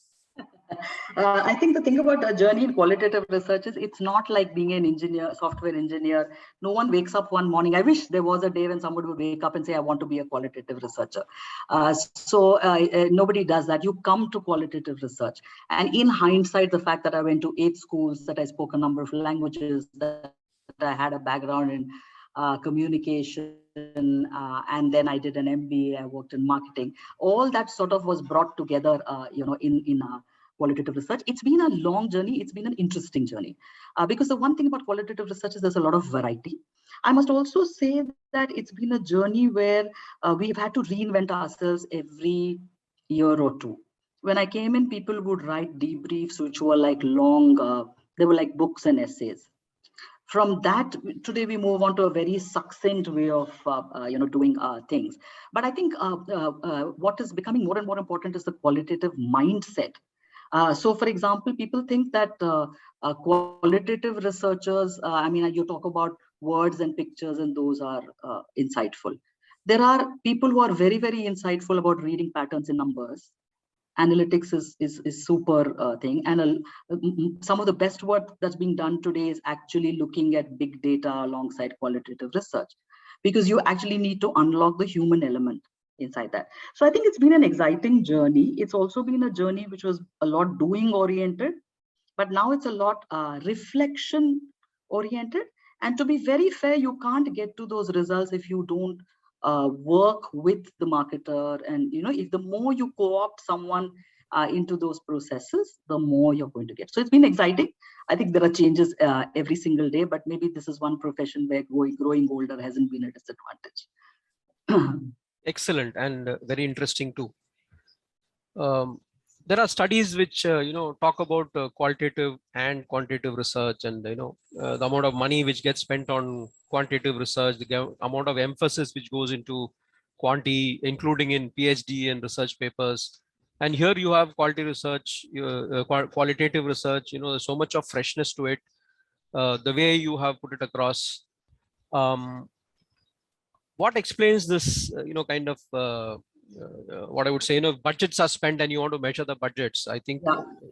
I think the thing about a journey in qualitative research is it's not like being an engineer, software engineer. No one wakes up one morning. I wish there was a day when somebody would wake up and say, I want to be a qualitative researcher. Nobody does that. You come to qualitative research. And in hindsight, the fact that I went to 8 schools, that I spoke a number of languages, that I had a background in communication, and then I did an MBA, I worked in marketing. All that sort of was brought together, in qualitative research. It's been a long journey. It's been an interesting journey because the one thing about qualitative research is there's a lot of variety. I must also say that it's been a journey where we've had to reinvent ourselves every year or two. When I came in, people would write debriefs, which were like long, they were like books and essays. From that, today we move on to a very succinct way of doing things. But I think what is becoming more and more important is the qualitative mindset. So, for example, people think that qualitative researchers, you talk about words and pictures, and those are insightful. There are people who are very, very insightful about reading patterns in numbers. Analytics is super thing. And some of the best work that's being done today is actually looking at big data alongside qualitative research, because you actually need to unlock the human element inside that. So I think it's been an exciting journey. It's also been a journey which was a lot doing oriented, but now it's a lot reflection oriented. And to be very fair, you can't get to those results if you don't work with the marketer. And if the more you co-opt someone into those processes, the more you're going to get. So it's been exciting. I think there are changes every single day, but maybe this is one profession where growing older hasn't been a disadvantage. Excellent, and very interesting too. There are studies which talk about qualitative and quantitative research, and the amount of money which gets spent on quantitative research, the amount of emphasis which goes into quanti, including in PhD and research papers. And here you have quality research, qualitative research. There's so much of freshness to it. the way you have put it across. What explains this, kind of what I would say, budgets are spent and you want to measure the budgets. I think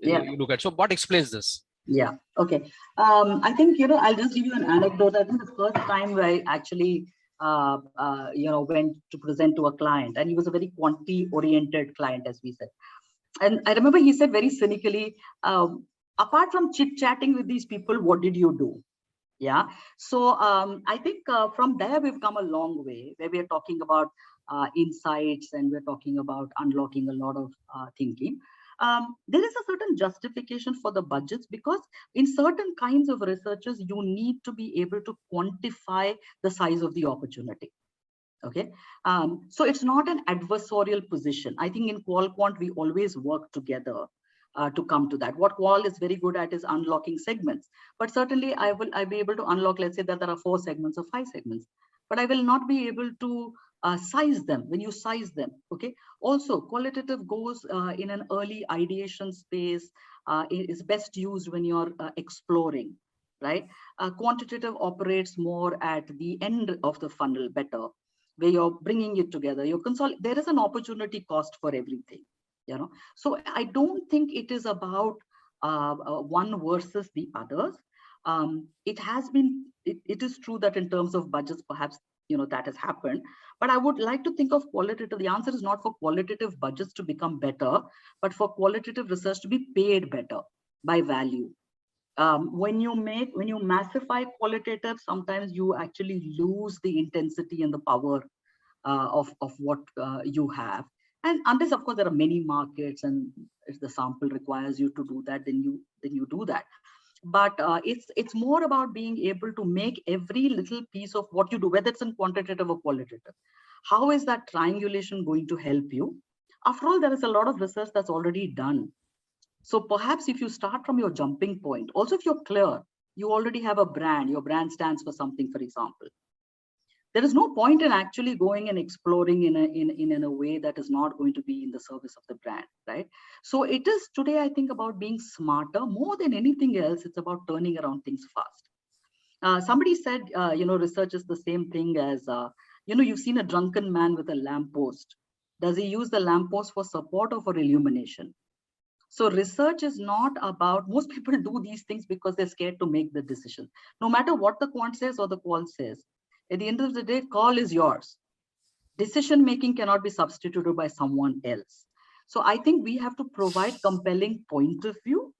you look at. So what explains this? Yeah. Okay. I think, I'll just give you an anecdote. I think the first time where I actually, went to present to a client, and he was a very quantity-oriented client, as we said. And I remember he said very cynically, apart from chit-chatting with these people, what did you do? Yeah. So I think from there, we've come a long way, where we are talking about insights, and we're talking about unlocking a lot of thinking. There is a certain justification for the budgets, because in certain kinds of researches, you need to be able to quantify the size of the opportunity. Okay. So it's not an adversarial position. I think in QualQuant, we always work together to come to that. What Qual is very good at is unlocking segments. But certainly I'll be able to unlock, let's say that there are 4 segments or 5 segments, but I will not be able to size them when you size them. Okay. Also, qualitative goes in an early ideation space. It is best used when you're exploring, right? Quantitative operates more at the end of the funnel better, where you're bringing it together. There is an opportunity cost for everything, So I don't think it is about one versus the others. It is true that in terms of budgets, perhaps, that has happened. But I would like to think of qualitative. The answer is not for qualitative budgets to become better, but for qualitative research to be paid better by value. When you massify qualitative, sometimes you actually lose the intensity and the power of what you have. And unless, of course, there are many markets, and if the sample requires you to do that, then you do that. But it's more about being able to make every little piece of what you do, whether it's in quantitative or qualitative. How is that triangulation going to help you? After all, there is a lot of research that's already done. So perhaps if you start from your jumping point, also if you're clear, you already have a brand, your brand stands for something, for example. There is no point in actually going and exploring in a way that is not going to be in the service of the brand, right? So it is today, I think, about being smarter. More than anything else, it's about turning around things fast. Somebody said, research is the same thing as, you've seen a drunken man with a lamppost. Does he use the lamppost for support or for illumination? So research is not about, most people do these things because they're scared to make the decision. No matter what the quant says or the qual says, at the end of the day, call is yours. Decision making cannot be substituted by someone else. So I think we have to provide compelling point of view.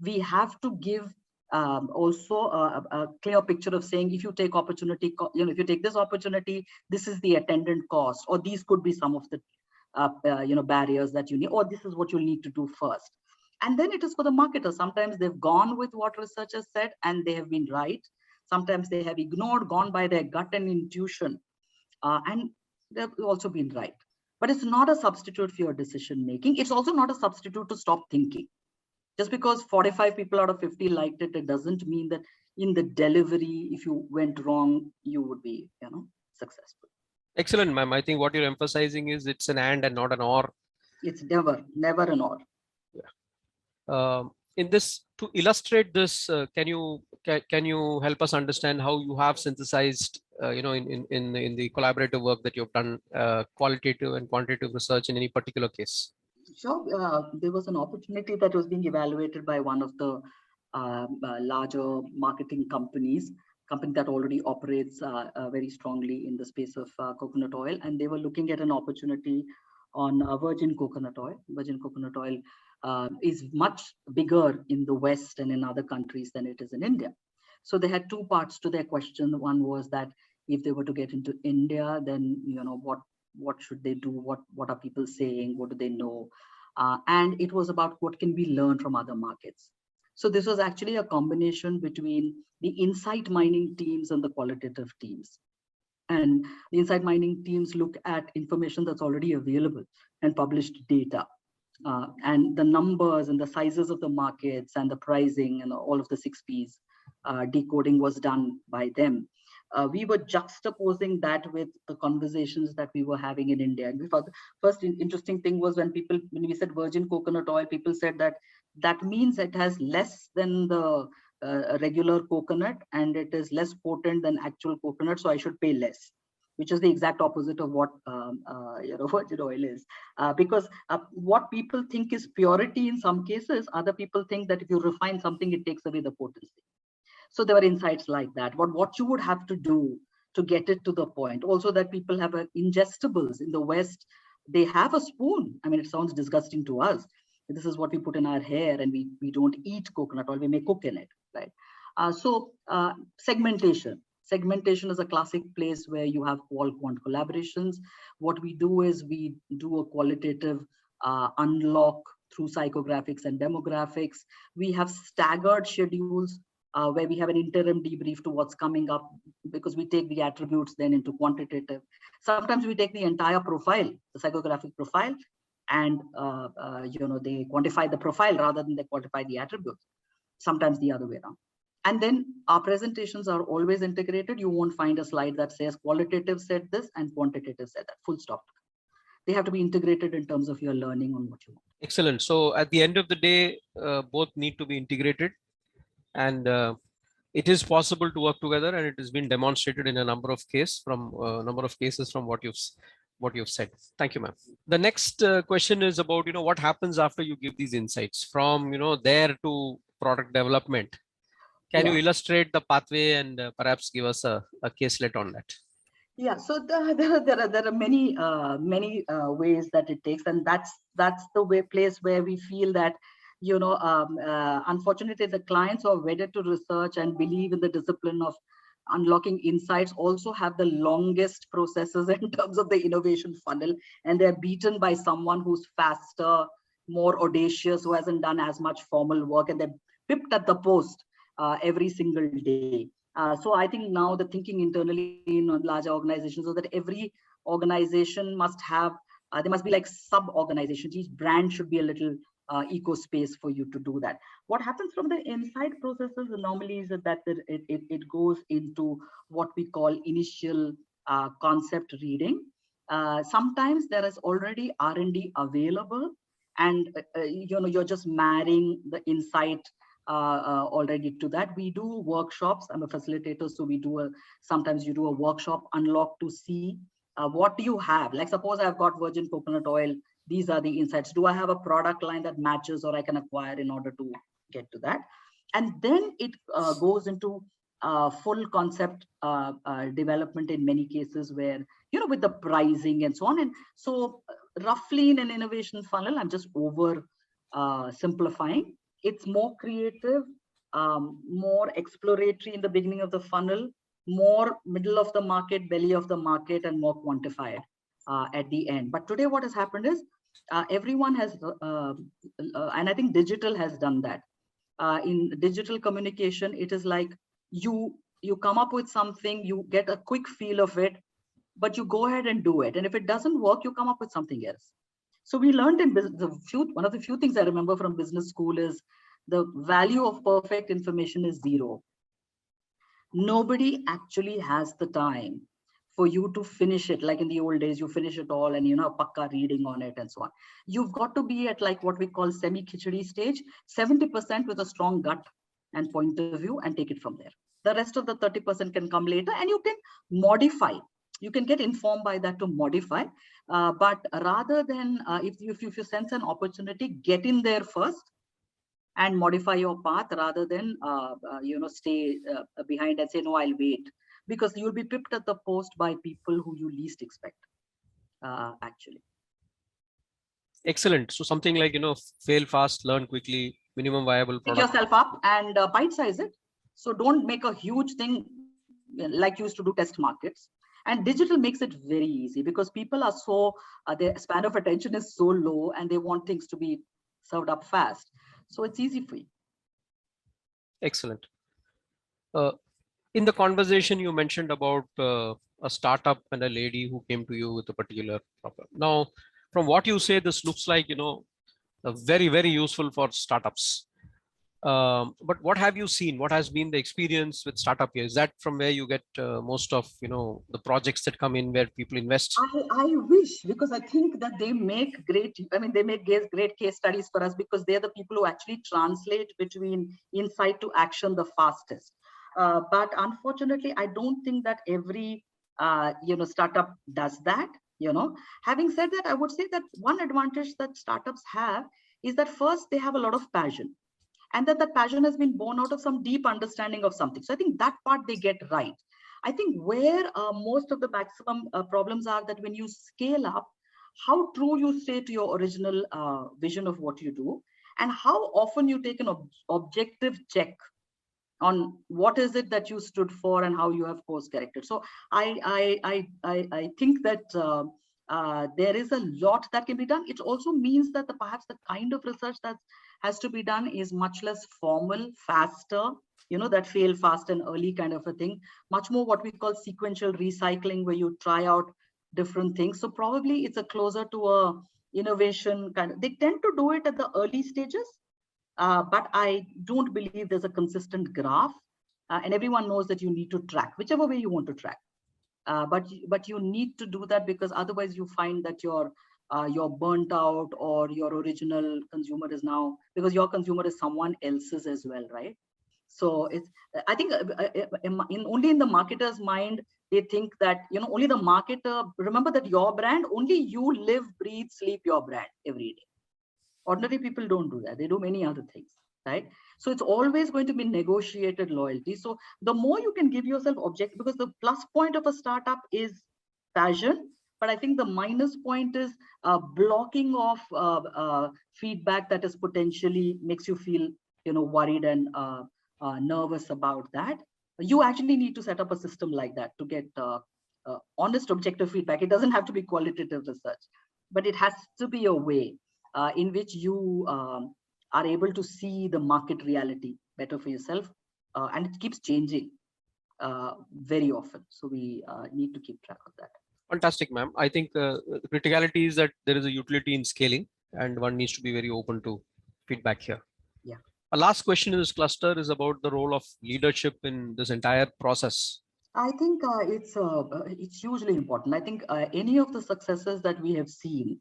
We have to give also a clear picture of saying, if you take opportunity, if you take this opportunity, this is the attendant cost, or these could be some of the barriers that you need, or this is what you need to do first. And then it is for the marketer. Sometimes they've gone with what researchers said and they have been right. Sometimes they have ignored, gone by their gut and intuition, and they've also been right. But it's not a substitute for your decision making. It's also not a substitute to stop thinking. Just because 45 people out of 50 liked it, it doesn't mean that in the delivery, if you went wrong, you would be, successful. Excellent, ma'am. I think what you're emphasizing is it's an and not an or. It's never an or. Yeah. In this, to illustrate this, can you help us understand how you have synthesized, in the collaborative work that you've done, qualitative and quantitative research in any particular case? Sure. There was an opportunity that was being evaluated by one of the larger marketing company that already operates very strongly in the space of coconut oil, and they were looking at an opportunity on virgin coconut oil. Virgin coconut oil is much bigger in the West and in other countries than it is in India. So they had 2 parts to their question. One was that if they were to get into India, then what should they do? What are people saying? What do they know? And it was about what can we learn from other markets. So this was actually a combination between the insight mining teams and the qualitative teams. And the insight mining teams look at information that's already available and published data. And the numbers and the sizes of the markets and the pricing and all of the 6 Ps decoding was done by them. We were juxtaposing that with the conversations that we were having in India. And we thought the first interesting thing was when we said virgin coconut oil, people said that means it has less than the a regular coconut and it is less potent than actual coconut, so I should pay less, which is the exact opposite of what virgin oil is. Because what people think is purity in some cases, other people think that if you refine something, it takes away the potency. So there were insights like that. But what you would have to do to get it to the point, also that people have ingestibles in the West, they have a spoon. I mean, it sounds disgusting to us. This is what we put in our hair, and we don't eat coconut oil, we may cook in it, right? Segmentation. Segmentation is a classic place where you have qual-quant collaborations. What we do is we do a qualitative unlock through psychographics and demographics. We have staggered schedules where we have an interim debrief to what's coming up, because we take the attributes then into quantitative. Sometimes we take the entire profile, the psychographic profile, and they quantify the profile rather than they quantify the attributes. Sometimes the other way around. And then our presentations are always integrated. You won't find a slide that says qualitative said this and quantitative said that, full stop. They have to be integrated in terms of your learning on what you want. Excellent. So at the end of the day, both need to be integrated, and it is possible to work together, and it has been demonstrated in a number of cases from what you've said. Thank you, ma'am. The next question is about, what happens after you give these insights from, there to product development. Can you illustrate the pathway and perhaps give us a caselet on that? Yeah, so there are many ways that it takes, and that's the place where we feel that unfortunately the clients who are wedded to research and believe in the discipline of unlocking insights also have the longest processes in terms of the innovation funnel, and they're beaten by someone who's faster, more audacious, who hasn't done as much formal work, and they're pipped at the post every single day. So I think now the thinking internally in larger organizations is that every organization must have, there must be like sub-organizations. Each brand should be a little eco space for you to do that. What happens from the inside processes normally is that it goes into what we call initial concept reading. Sometimes there is already R&D available, and you're just marrying the insight already to that. We do workshops. I'm a facilitator, so we do sometimes you do a workshop unlock to see what do you have. Like suppose I've got virgin coconut oil. These are the insights. Do I have a product line that matches or I can acquire in order to get to that? And then it goes into full concept development in many cases where, with the pricing and so on. And so roughly in an innovation funnel, I'm just over simplifying. It's more creative, more exploratory in the beginning of the funnel, more middle of the market, belly of the market, and more quantified at the end. But today what has happened is everyone has, and I think digital has done that. In digital communication, it is like you come up with something, you get a quick feel of it, but you go ahead and do it. And if it doesn't work, you come up with something else. So we learned in business, one of the few things I remember from business school is the value of perfect information is zero. Nobody actually has the time for you to finish it. Like in the old days, you finish it all and pakka reading on it and so on. You've got to be at like what we call semi-khichdi stage, 70% with a strong gut and point of view, and take it from there. The rest of the 30% can come later, and you can modify. You can get informed by that to modify. But rather than, if you sense an opportunity, get in there first and modify your path rather than, stay behind and say, no, I'll wait. Because you'll be pipped at the post by people who you least expect, actually. Excellent. So something like, fail fast, learn quickly, minimum viable product. Pick yourself up and bite size it. So don't make a huge thing like you used to do test markets. And digital makes it very easy because people are so, their span of attention is so low and they want things to be served up fast. So it's easy for you. Excellent. In the conversation, you mentioned about a startup and a lady who came to you with a particular problem. Now, from what you say, this looks like, very, very useful for startups. But what have you seen? What has been the experience with startup here? Is that from where you get most of the projects that come in where people invest? I wish, because I think that they make great, they make great case studies for us, because they're the people who actually translate between insight to action the fastest. But unfortunately, I don't think that every startup does that. Having said that, I would say that one advantage that startups have is that first they have a lot of passion, and that the passion has been born out of some deep understanding of something. So I think that part they get right. I think where most of the maximum problems are that when you scale up, how true you stay to your original vision of what you do, and how often you take an objective check on what is it that you stood for and how you have course corrected. So I think that there is a lot that can be done. It also means that perhaps the kind of research that has to be done is much less formal, faster, that fail fast and early kind of a thing, much more what we call sequential recycling, where you try out different things. So probably it's a closer to a innovation kind of, they tend to do it at the early stages, but I don't believe there's a consistent graph, and everyone knows that you need to track whichever way you want to track. But you need to do that, because otherwise you find that you're burnt out, or your original consumer is now, because your consumer is someone else's as well, right? So it's, I think only in the marketer's mind, they think that, only the marketer, remember that your brand, only you live, breathe, sleep your brand every day. Ordinary people don't do that. They do many other things, right? So it's always going to be negotiated loyalty. So the more you can give yourself object, because the plus point of a startup is passion, but I think the minus point is blocking of feedback that is potentially makes you feel, worried and nervous about that. You actually need to set up a system like that to get honest, objective feedback. It doesn't have to be qualitative research, but it has to be a way in which you are able to see the market reality better for yourself, and it keeps changing very often. So we need to keep track of that. Fantastic, ma'am. I think the criticality is that there is a utility in scaling, and one needs to be very open to feedback here. Yeah. A last question in this cluster is about the role of leadership in this entire process. I think it's hugely important. I think any of the successes that we have seen,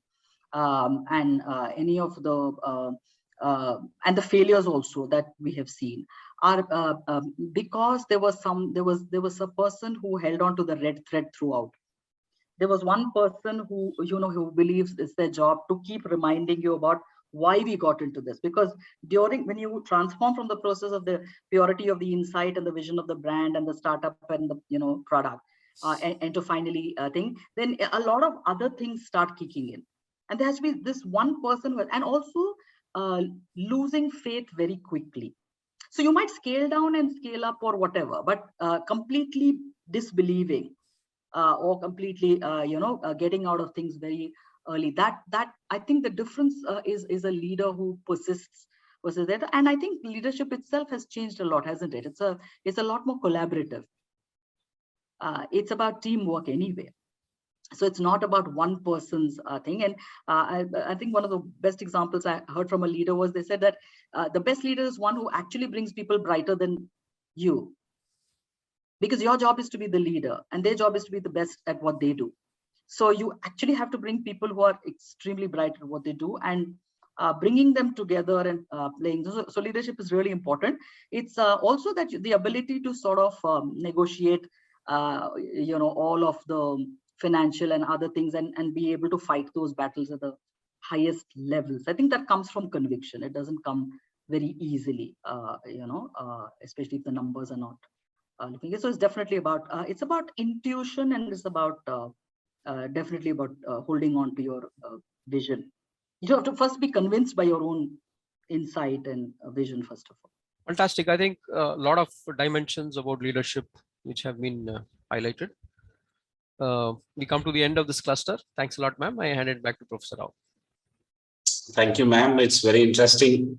and any of the and the failures also that we have seen, are because there was a person who held on to the red thread throughout. There was one person who who believes it's their job to keep reminding you about why we got into this. Because when you transform from the process of the purity of the insight and the vision of the brand and the startup and the product, and to finally think, then a lot of other things start kicking in. And there has to be this one person and also losing faith very quickly. So you might scale down and scale up or whatever, but completely disbelieving or completely getting out of things very early, that I think the difference is a leader who persists versus that. And I think leadership itself has changed a lot, hasn't it? It's a lot more collaborative. It's about teamwork anyway. So it's not about one person's thing. And I think one of the best examples I heard from a leader was, they said that the best leader is one who actually brings people brighter than you. Because your job is to be the leader and their job is to be the best at what they do. So you actually have to bring people who are extremely bright at what they do, and bringing them together and playing. So leadership is really important. It's also that the ability to sort of negotiate, all of the financial and other things, and be able to fight those battles at the highest levels. I think that comes from conviction. It doesn't come very easily, especially if the numbers are not looking at. So it's definitely about, it's about intuition, and it's about definitely about holding on to your vision. You have to first be convinced by your own insight and vision, first of all. Fantastic. I think a lot of dimensions about leadership which have been highlighted. We come to the end of this cluster. Thanks a lot, ma'am. I hand it back to Professor Rao. Thank you, ma'am. It's very interesting.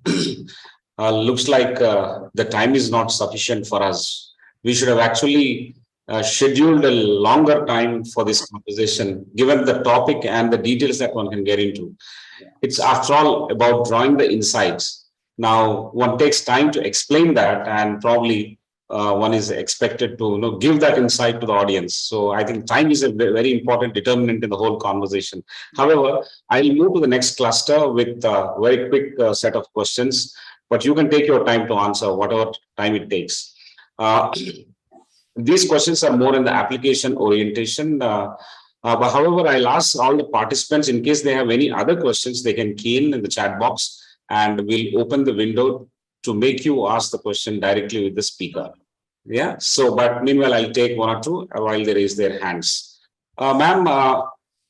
Looks like the time is not sufficient for us. We should have actually scheduled a longer time for this conversation, given the topic and the details that one can get into. It's, after all, about drawing the insights. Now, one takes time to explain that, and probably one is expected to give that insight to the audience. So I think time is a very important determinant in the whole conversation. However, I'll move to the next cluster with a very quick set of questions, but you can take your time to answer whatever time it takes. These questions are more in the application orientation. But however, I'll ask all the participants, in case they have any other questions, they can key in the chat box, and we'll open the window to make you ask the question directly with the speaker. Yeah. So, but meanwhile, I'll take one or two while they raise their hands. Ma'am,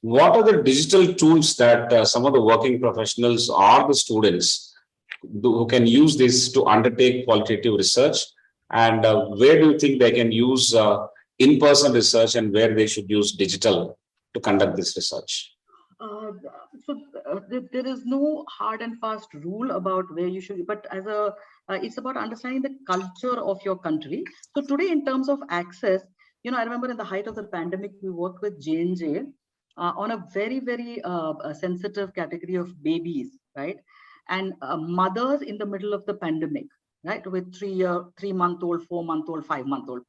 what are the digital tools that some of the working professionals or the students who can use this to undertake qualitative research? And where do you think they can use in-person research, and where they should use digital to conduct this research? There is no hard and fast rule about where you should, but it's about understanding the culture of your country. So today, in terms of access, I remember in the height of the pandemic, we worked with J&J on a very, very sensitive category of babies, right? And mothers in the middle of the pandemic, right? With 3-month-old, 4-month-old, 5-month-old.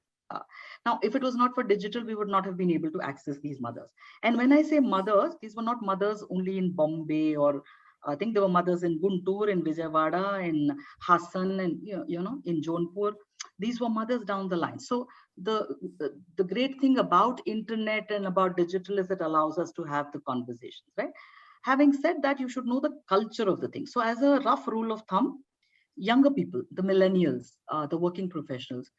Now, if it was not for digital, we would not have been able to access these mothers. And when I say mothers, these were not mothers only in Bombay, or I think there were mothers in Guntur, in Vijayawada, in Hassan, and in Jaunpur. These were mothers down the line. So the great thing about internet and about digital is it allows us to have the conversations, right? Having said that, you should know the culture of the thing. So as a rough rule of thumb, younger people, the millennials, the working professionals,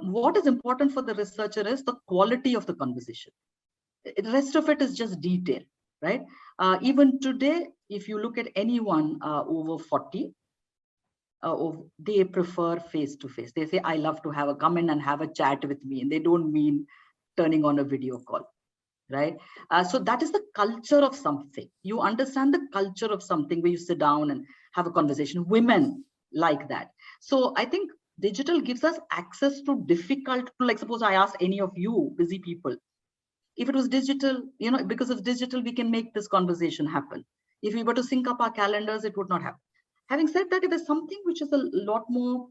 what is important for the researcher is the quality of the conversation. The rest of it is just detail, right? Even today, if you look at anyone over 40, they prefer face-to-face. They say, I love to come in and have a chat with me. And they don't mean turning on a video call, right? So that is the culture of something. You understand the culture of something where you sit down and have a conversation. Women like that. So I think digital gives us access to like suppose I ask any of you busy people, if it was digital, because of digital, we can make this conversation happen. If we were to sync up our calendars, it would not happen. Having said that, if there's something which is a lot more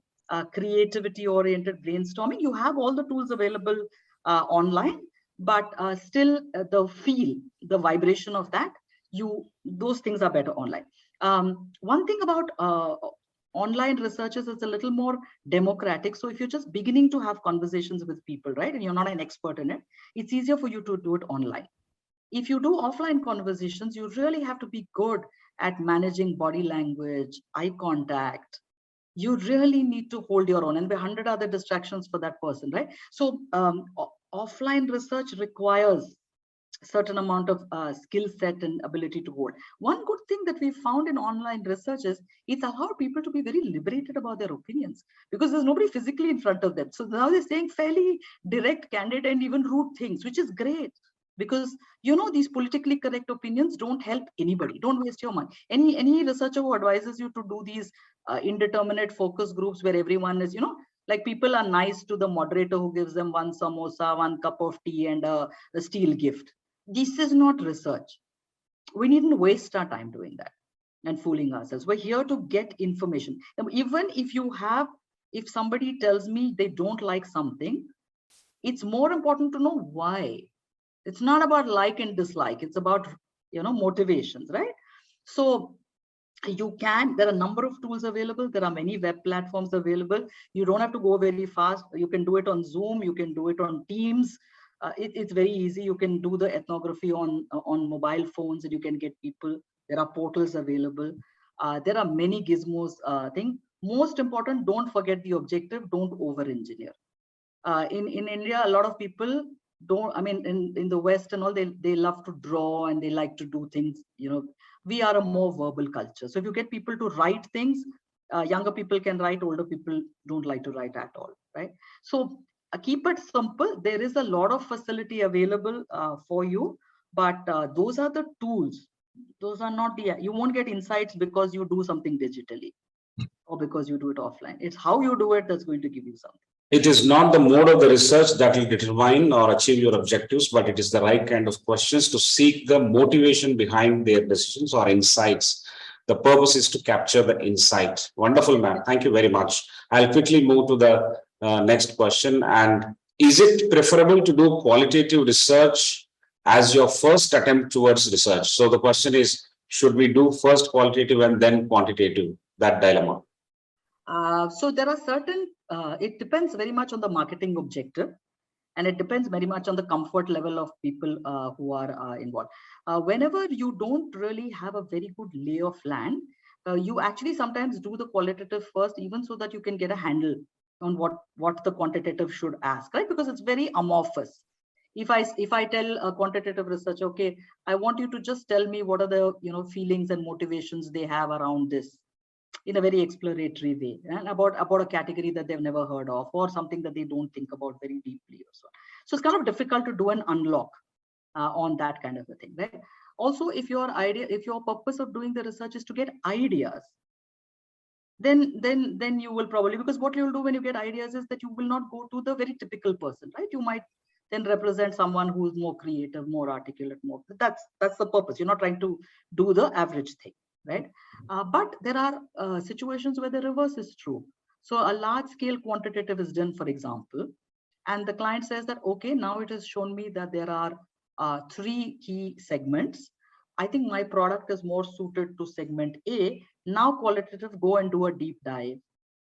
creativity oriented brainstorming, you have all the tools available online, but still the feel, the vibration of that, those things are better online. One thing about online researchers is a little more democratic. So if you're just beginning to have conversations with people, right, and you're not an expert in it, it's easier for you to do it online. If you do offline conversations, you really have to be good at managing body language, eye contact. You really need to hold your own, and there are 100 other distractions for that person, right? So offline research requires certain amount of skill set and ability to hold. One good thing that we found in online research is it's allowed people to be very liberated about their opinions, because there's nobody physically in front of them. So now they're saying fairly direct, candid, and even rude things, which is great, because these politically correct opinions don't help anybody. Don't waste your money. Any researcher who advises you to do these indeterminate focus groups where everyone is, like people are nice to the moderator who gives them one samosa, one cup of tea, and a steel gift. This is not research. We needn't waste our time doing that and fooling ourselves. We're here to get information. Even if somebody tells me they don't like something, it's more important to know why. It's not about like and dislike. It's about, motivations, right? So there are a number of tools available. There are many web platforms available. You don't have to go very fast. You can do it on Zoom. You can do it on Teams. It's very easy. You can do the ethnography on mobile phones, and you can get people. There are portals available. There are many gizmos. Most important, don't forget the objective. Don't over-engineer. In India, a lot of people don't. I mean, in the West and all, they love to draw and they like to do things. We are a more verbal culture. So if you get people to write things, younger people can write. Older people don't like to write at all, right? So keep it simple. There is a lot of facility available for you, but those are the tools. Those are not you won't get insights because you do something digitally or because you do it offline. It's how you do it that's going to give you something. It is not the mode of the research that will determine or achieve your objectives, but it is the right kind of questions to seek the motivation behind their decisions or insights. The purpose is to capture the insight. Wonderful, ma'am. Thank you very much. I'll quickly move to the next question. And is it preferable to do qualitative research as your first attempt towards research? So the question is, should we do first qualitative and then quantitative? That dilemma. So there are certain, it depends very much on the marketing objective, and it depends very much on the comfort level of people who are involved. Whenever you don't really have a very good lay of land, you actually sometimes do the qualitative first, even so that you can get a handle on what the quantitative should ask, right? Because it's very amorphous. If I tell a quantitative researcher, okay, I want you to just tell me what are the feelings and motivations they have around this, in a very exploratory way, and about a category that they've never heard of, or something that they don't think about very deeply or so. So it's kind of difficult to do an unlock on that kind of a thing, right? Also, if your purpose of doing the research is to get ideas, then you will probably, because what you'll do when you get ideas is that you will not go to the very typical person, right? You might then represent someone who's more creative, more articulate, more. That's the purpose. You're not trying to do the average thing, right? But there are situations where the reverse is true. So a large scale quantitative is done, for example, and the client says that, okay, now it has shown me that there are 3 key segments. I think my product is more suited to segment A. Now qualitative, go and do a deep dive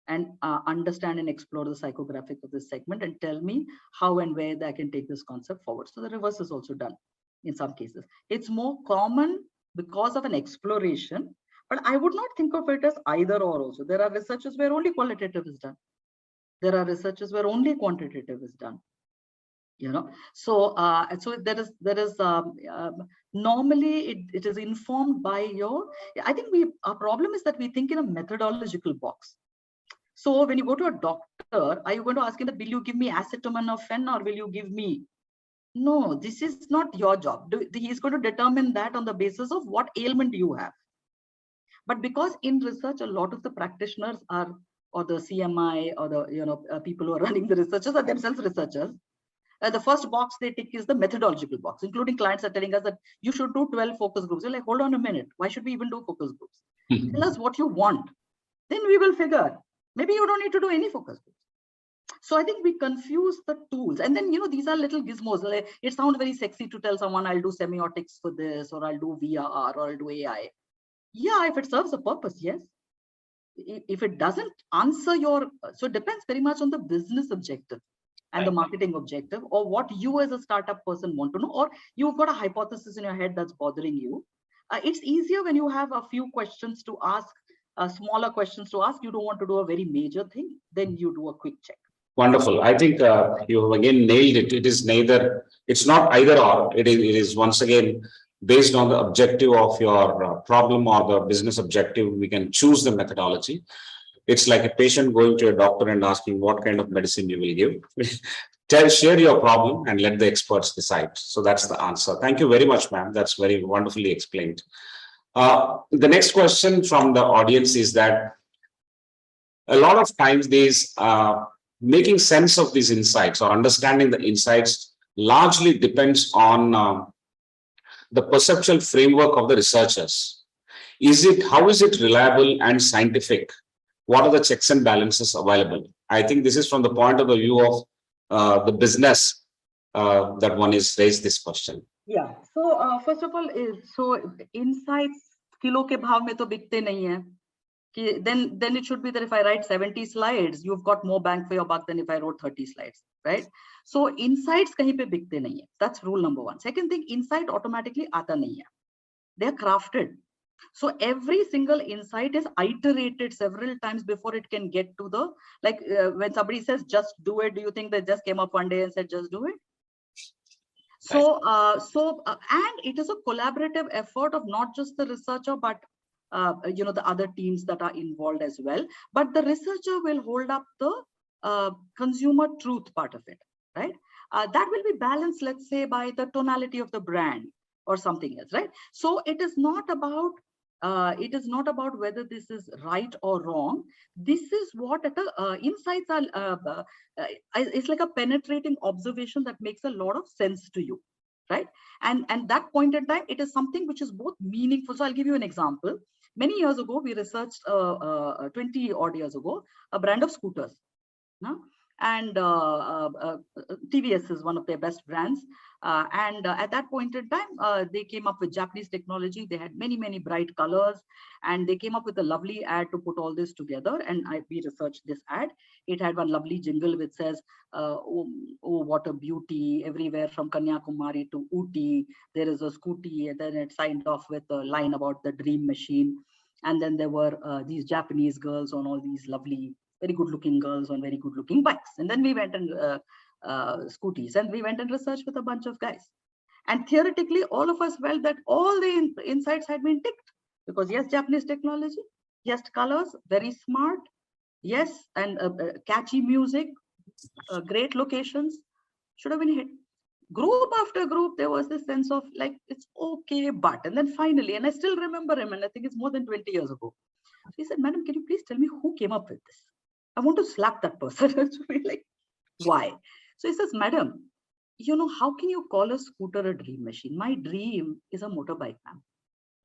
and understand and explore the psychographic of this segment and tell me how and where I can take this concept forward. So the reverse is also done in some cases. It's more common because of an exploration, but I would not think of it as either or also. There are researches where only qualitative is done. There are researches where only quantitative is done. So there is normally it is informed by your, I think our problem is that we think in a methodological box. So when you go to a doctor, are you going to ask him that, will you give me acetaminophen or will you give me? No, this is not your job. He's going to determine that on the basis of what ailment you have. But because in research, a lot of the practitioners are, or the CMI, or the people who are running the researchers are themselves researchers. The first box they tick is the methodological box, including clients are telling us that you should do 12 focus groups. You're like, hold on a minute. Why should we even do focus groups? Tell us what you want. Then we will figure. Maybe you don't need to do any focus groups. So I think we confuse the tools. And then, these are little gizmos. Like, it sounds very sexy to tell someone I'll do semiotics for this, or I'll do VRR, or I'll do AI. Yeah, if it serves a purpose, yes. If it doesn't answer your, so it depends very much on the business objective and the marketing objective, or what you as a startup person want to know, or you've got a hypothesis in your head that's bothering you. It's easier when you have a few questions to ask, smaller questions to ask. You don't want to do a very major thing, then you do a quick check. Wonderful. I think you have again nailed it. It is neither, it's not either or. It is once again based on the objective of your problem or the business objective. We can choose the methodology. It's like a patient going to a doctor and asking what kind of medicine you will give. Share your problem and let the experts decide. So that's the answer. Thank you very much, ma'am. That's very wonderfully explained. The next question from the audience is that a lot of times these making sense of these insights or understanding the insights largely depends on the perceptual framework of the researchers. How is it reliable and scientific? What are the checks and balances available? I think this is from the point of the view of the business that one is raised this question. Yeah. So first of all, insights kilo ke bhav mein to bikte nahi hai. Then it should be that if I write 70 slides, you've got more bang for your buck than if I wrote 30 slides, right? So insights kahin pe bikte nahi hai. That's rule number 1. Second thing, insight automatically aata nahi hai. They're crafted. So every single insight is iterated several times before it can get to the, like when somebody says, just do it, do you think they just came up one day and said, just do it? So, and it is a collaborative effort of not just the researcher, but the other teams that are involved as well. But the researcher will hold up the consumer truth part of it, right? That will be balanced, let's say, by the tonality of the brand or something else, right? So it is not about whether this is right or wrong. This is what insights are. It's like a penetrating observation that makes a lot of sense to you, right? And that point in time, it is something which is both meaningful. So I'll give you an example. Many years ago, we researched 20 odd years ago, a brand of scooters. No? And TVS is one of their best brands. At that point in time, they came up with Japanese technology. They had many, many bright colors, and they came up with a lovely ad to put all this together. And we researched this ad. It had one lovely jingle which says, oh, what a beauty, everywhere from Kanyakumari to Ooty, there is a scooty. And then it signed off with a line about the dream machine. And then there were these Japanese girls on all these lovely, very good looking girls on very good looking bikes. And then we went and scooties, and we went and researched with a bunch of guys. And theoretically, all of us felt that all the insights had been ticked, because yes, Japanese technology, yes, colors, very smart, yes, and catchy music, great locations, should have been hit. Group after group, there was this sense of like, it's okay, but, and then finally, and I still remember him, and I think it's more than 20 years ago. He said, madam, can you please tell me who came up with this? I want to slap that person. Like, why? So he says, madam, you know, how can you call a scooter a dream machine? My dream is a motorbike, ma'am.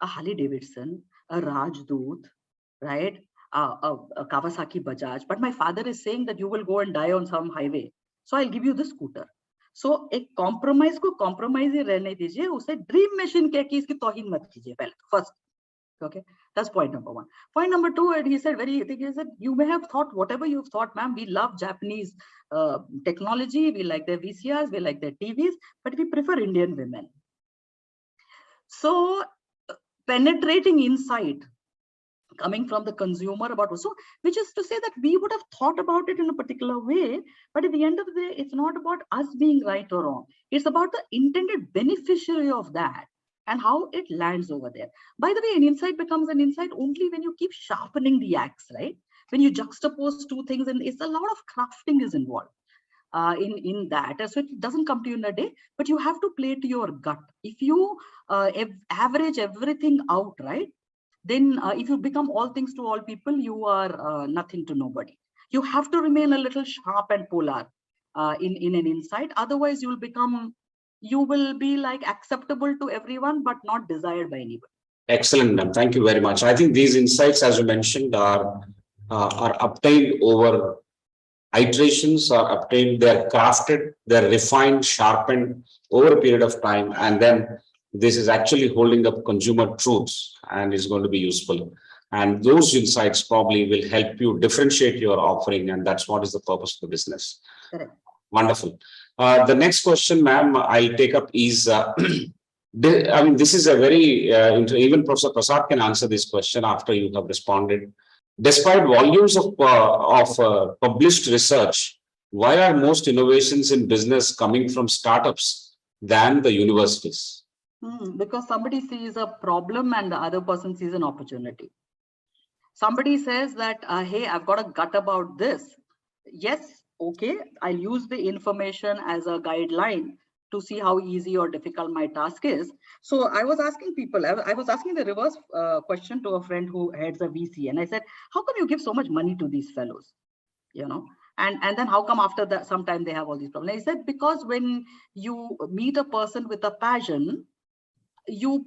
A Harley Davidson, a Rajdoot, right? A Kawasaki Bajaj. But my father is saying that you will go and die on some highway. So I'll give you the scooter. So a compromise को compromise ही रहने दीजिए, उसे dream machine कह के इसकी तौहीन मत कीजिए पहले. First. Okay, that's point number one. Point number two, and he said you may have thought whatever you've thought, ma'am, we love Japanese technology, we like their VCRs, we like their TVs, but we prefer Indian women. So penetrating insight coming from the consumer about, so which is to say that we would have thought about it in a particular way, but at the end of the day, it's not about us being right or wrong. It's about the intended beneficiary of that and how it lands over there. By the way, an insight becomes an insight only when you keep sharpening the axe, right? When you juxtapose two things, and it's a lot of crafting is involved in that. So it doesn't come to you in a day, but you have to play to your gut. If you average everything out, right? Then if you become all things to all people, you are nothing to nobody. You have to remain a little sharp and polar in an insight. Otherwise, you will be like acceptable to everyone, but not desired by anyone. Excellent, ma'am. Thank you very much. I think these insights, as you mentioned, are obtained over iterations, are obtained, they're crafted, they're refined, sharpened over a period of time, and then this is actually holding up consumer truths and is going to be useful. And those insights probably will help you differentiate your offering, and that's what is the purpose of the business. Correct. Wonderful. The next question, ma'am, I'll take up is, I mean, this is a very, even Professor Prasad can answer this question after you have responded. Despite volumes of published research, why are most innovations in business coming from startups than the universities? Because somebody sees a problem and the other person sees an opportunity. Somebody says that, hey, I've got a gut about this. Yes, okay, I'll use the information as a guideline to see how easy or difficult my task is. So I was asking people, I was asking the reverse question to a friend who heads a VC, and I said, how come you give so much money to these fellows? You know, and then how come after that sometime they have all these problems? He said, because when you meet a person with a passion, you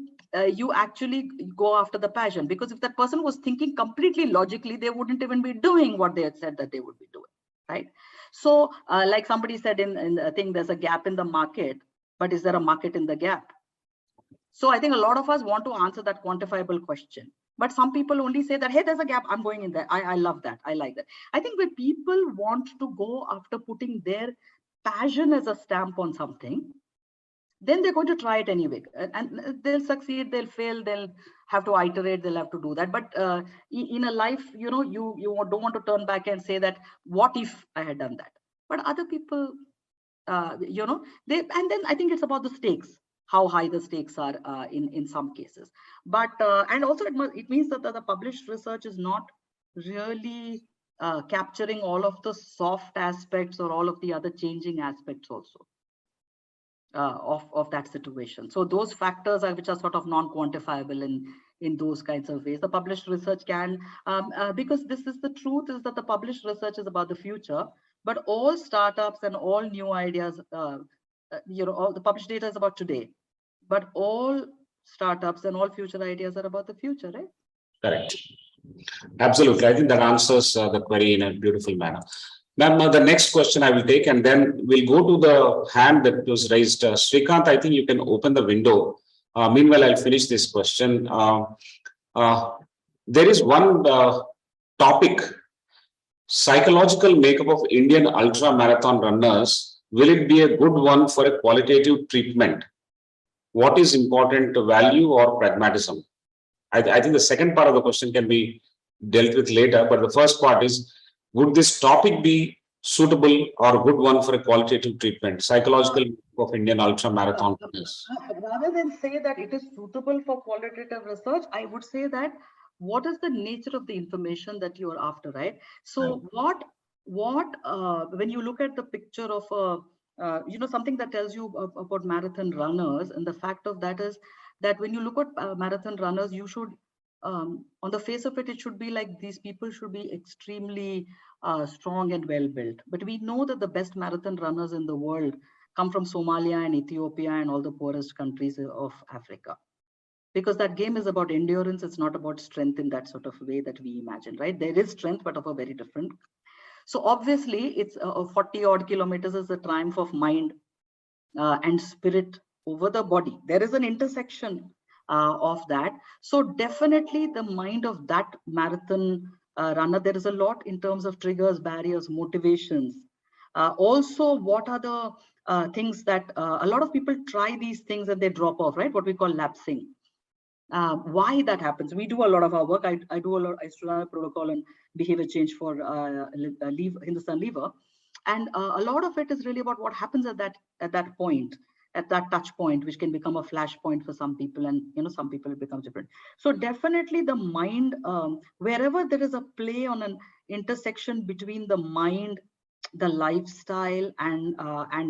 actually go after the passion, because if that person was thinking completely logically, they wouldn't even be doing what they had said that they would be doing, right? So like somebody said in I think there's a gap in the market, but is there a market in the gap? So I think a lot of us want to answer that quantifiable question, but some people only say that, hey, there's a gap, I'm going in there. I love that, I like that. I think when people want to go after putting their passion as a stamp on something, then they're going to try it anyway, and they'll succeed, they'll fail, they'll have to iterate, they'll have to do that. But in a life, you know, you don't want to turn back and say that, what if I had done that? But other people, you know, and then I think it's about the stakes, how high the stakes are in some cases. But and also it means that the published research is not really capturing all of the soft aspects or all of the other changing aspects also. Of that situation. So those factors which are sort of non-quantifiable in those kinds of ways. The published research can, because this is the truth, is that the published research is about the future, but all startups and all new ideas, you know, all the published data is about today, but all startups and all future ideas are about the future, right? Correct. Absolutely. I think that answers the query in a beautiful manner. Ma'am, the next question I will take, and then we'll go to the hand that was raised. Srikanth, I think you can open the window. Meanwhile, I'll finish this question. Uh, there is one topic: psychological makeup of Indian ultra marathon runners. Will it be a good one for a qualitative treatment? What is important, value or pragmatism? I think the second part of the question can be dealt with later, but the first part is, would this topic be suitable or a good one for a qualitative treatment, psychological of Indian ultra marathon runners? Rather than say that it is suitable for qualitative research, I would say that what is the nature of the information that you are after, right? So when you look at the picture of something that tells you about marathon runners, and the fact of that is that when you look at marathon runners, you should, on the face of it, it should be like these people should be extremely strong and well built. But we know that the best marathon runners in the world come from Somalia and Ethiopia and all the poorest countries of Africa. Because that game is about endurance, it's not about strength in that sort of way that we imagine, right? There is strength, but of a very different. So obviously, it's 40 odd kilometers is a triumph of mind and spirit over the body. There is an intersection of that. So definitely the mind of that marathon runner, there is a lot in terms of triggers, barriers, motivations. Also, what are the things that a lot of people try these things and they drop off, right? What we call lapsing. Why that happens? We do a lot of our work. I do a lot. I used to run a protocol on behavior change for Hindustan Lever, and a lot of it is really about what happens at that point, at that touch point, which can become a flash point for some people, and some people it becomes different. So definitely the mind, wherever there is a play on an intersection between the mind, the lifestyle, and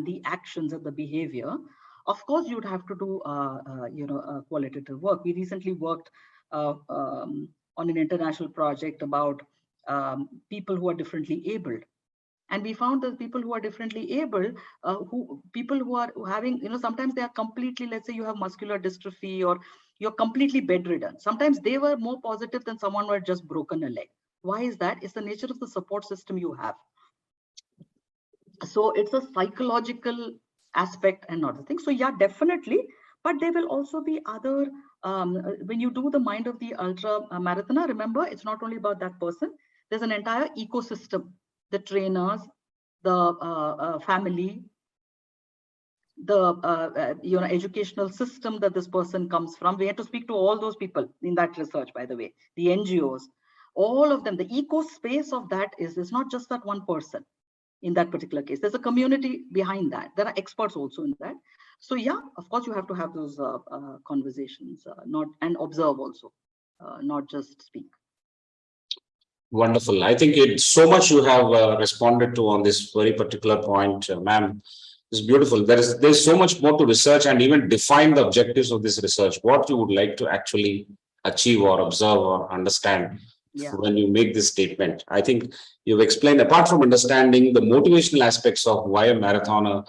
the actions of the behavior. Of course, you'd have to do, qualitative work. We recently worked on an international project about people who are differently abled. And we found that people who are differently abled, people who are having, sometimes they are completely, let's say you have muscular dystrophy or you're completely bedridden. Sometimes they were more positive than someone who had just broken a leg. Why is that? It's the nature of the support system you have. So it's a psychological aspect and not the thing. So yeah, definitely. But there will also be other, when you do the mind of the ultra marathoner, remember, it's not only about that person. There's an entire ecosystem, the trainers, the family, the educational system that this person comes from. We had to speak to all those people in that research, by the way, the NGOs, all of them. The eco space of that is not just that one person. In that particular case, there's a community behind that. There are experts also in that. So yeah, of course, you have to have those conversations, and observe also, not just speak. Wonderful. I think it's so much you have responded to on this very particular point, ma'am. It's beautiful. There's so much more to research and even define the objectives of this research. What you would like to actually achieve or observe or understand. Yeah. When you make this statement, I think you've explained, apart from understanding the motivational aspects of why a marathoner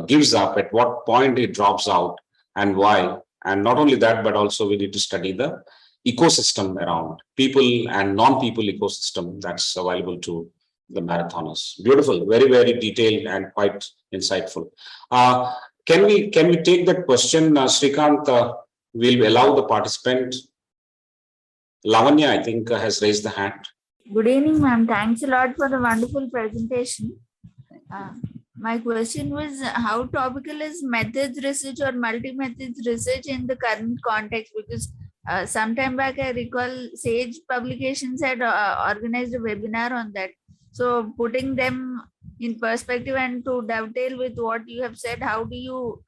gives up, at what point it drops out and why. And not only that, but also we need to study the ecosystem around people and non-people ecosystem that's available to the marathoners. Beautiful, very, very detailed and quite insightful. Can we take that question, Srikanth? We'll allow the participant. Lavanya, I think, has raised the hand. Good evening, ma'am. Thanks a lot for the wonderful presentation. My question was, how topical is methods research or multi-methods research in the current context? Because sometime back, I recall SAGE Publications had organized a webinar on that. So putting them in perspective and to dovetail with what you have said, how do you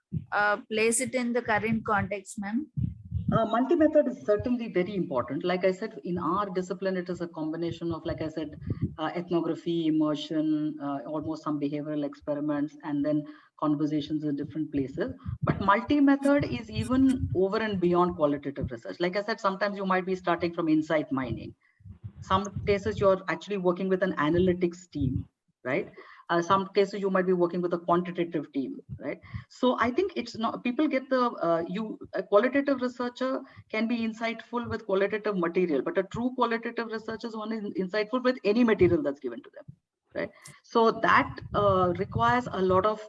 place it in the current context, ma'am? Multi-method is certainly very important. Like I said, in our discipline, it is a combination of, like I said, ethnography, immersion, almost some behavioral experiments, and then conversations in different places. But multi-method is even over and beyond qualitative research. Like I said, sometimes you might be starting from insight mining. Some cases you're actually working with an analytics team, right? Some cases you might be working with a quantitative team, right? So I think it's not, people get the, a qualitative researcher can be insightful with qualitative material, but a true qualitative researcher is one is insightful with any material that's given to them, right? So that requires a lot of,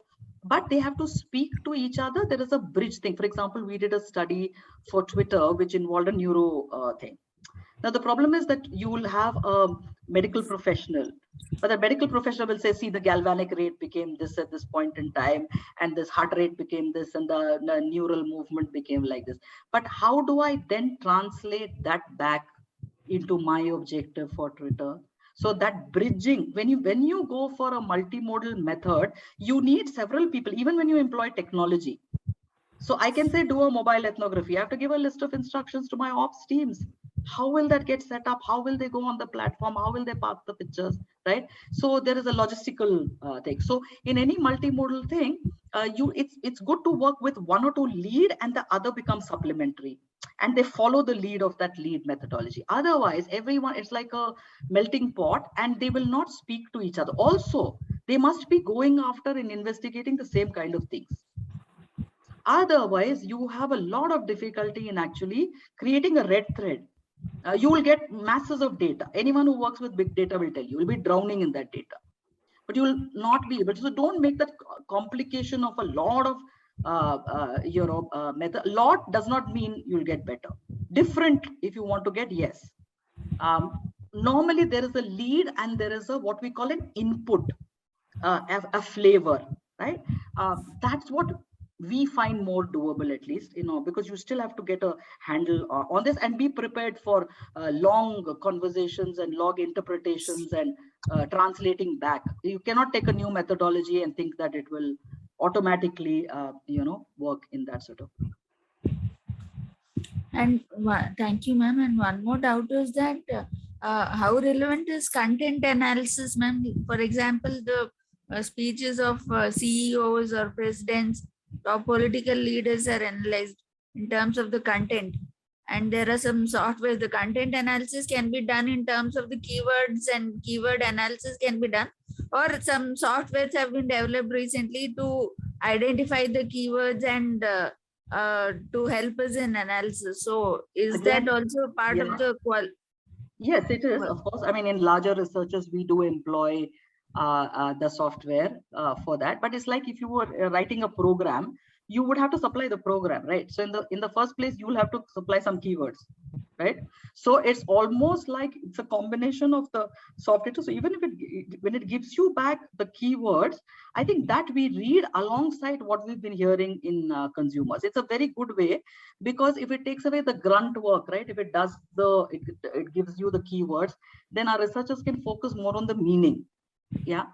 but they have to speak to each other. There is a bridge thing. For example, we did a study for Twitter, which involved a neuro thing. Now, the problem is that you will have a medical professional, but the medical professional will say, see, the galvanic rate became this at this point in time, and this heart rate became this, and the neural movement became like this. But how do I then translate that back into my objective for Twitter? So that bridging, when you go for a multimodal method, you need several people, even when you employ technology. So I can say, do a mobile ethnography. I have to give a list of instructions to my ops teams. How will that get set up? How will they go on the platform? How will they park the pictures, right? So there is a logistical thing. So in any multimodal thing, it's good to work with one or two lead, and the other becomes supplementary, and they follow the lead of that lead methodology. Otherwise, everyone, it's like a melting pot, and they will not speak to each other. Also, they must be going after and investigating the same kind of things. Otherwise, you have a lot of difficulty in actually creating a red thread. You will get masses of data. Anyone who works with big data will tell you, you'll be drowning in that data, but you will not be able to. So don't make that complication of a lot of method. Lot does not mean you'll get better. Different, if you want to get, yes. Normally there is a lead and there is a what we call an input, a flavor, right? That's what we find more doable, at least, because you still have to get a handle on this and be prepared for long conversations and log interpretations and translating back. You cannot take a new methodology and think that it will automatically work in that sort of. And thank you, ma'am. And one more doubt is that how relevant is content analysis, ma'am? For example, the speeches of CEOs or presidents, top political leaders are analyzed in terms of the content. And there are some software, the content analysis can be done in terms of the keywords, and keyword analysis can be done. Or some softwares have been developed recently to identify the keywords and to help us in analysis. So is Again, that also part of the Yes, it is, of course. I mean, in larger researchers, we do employ the software for that. But it's like if you were writing a program, you would have to supply the program, right? So in the first place, you will have to supply some keywords, right? So it's almost like it's a combination of the software. So even if when it gives you back the keywords, I think that we read alongside what we've been hearing in consumers. It's a very good way, because if it takes away the grunt work, right? If it does it gives you the keywords, then our researchers can focus more on the meaning,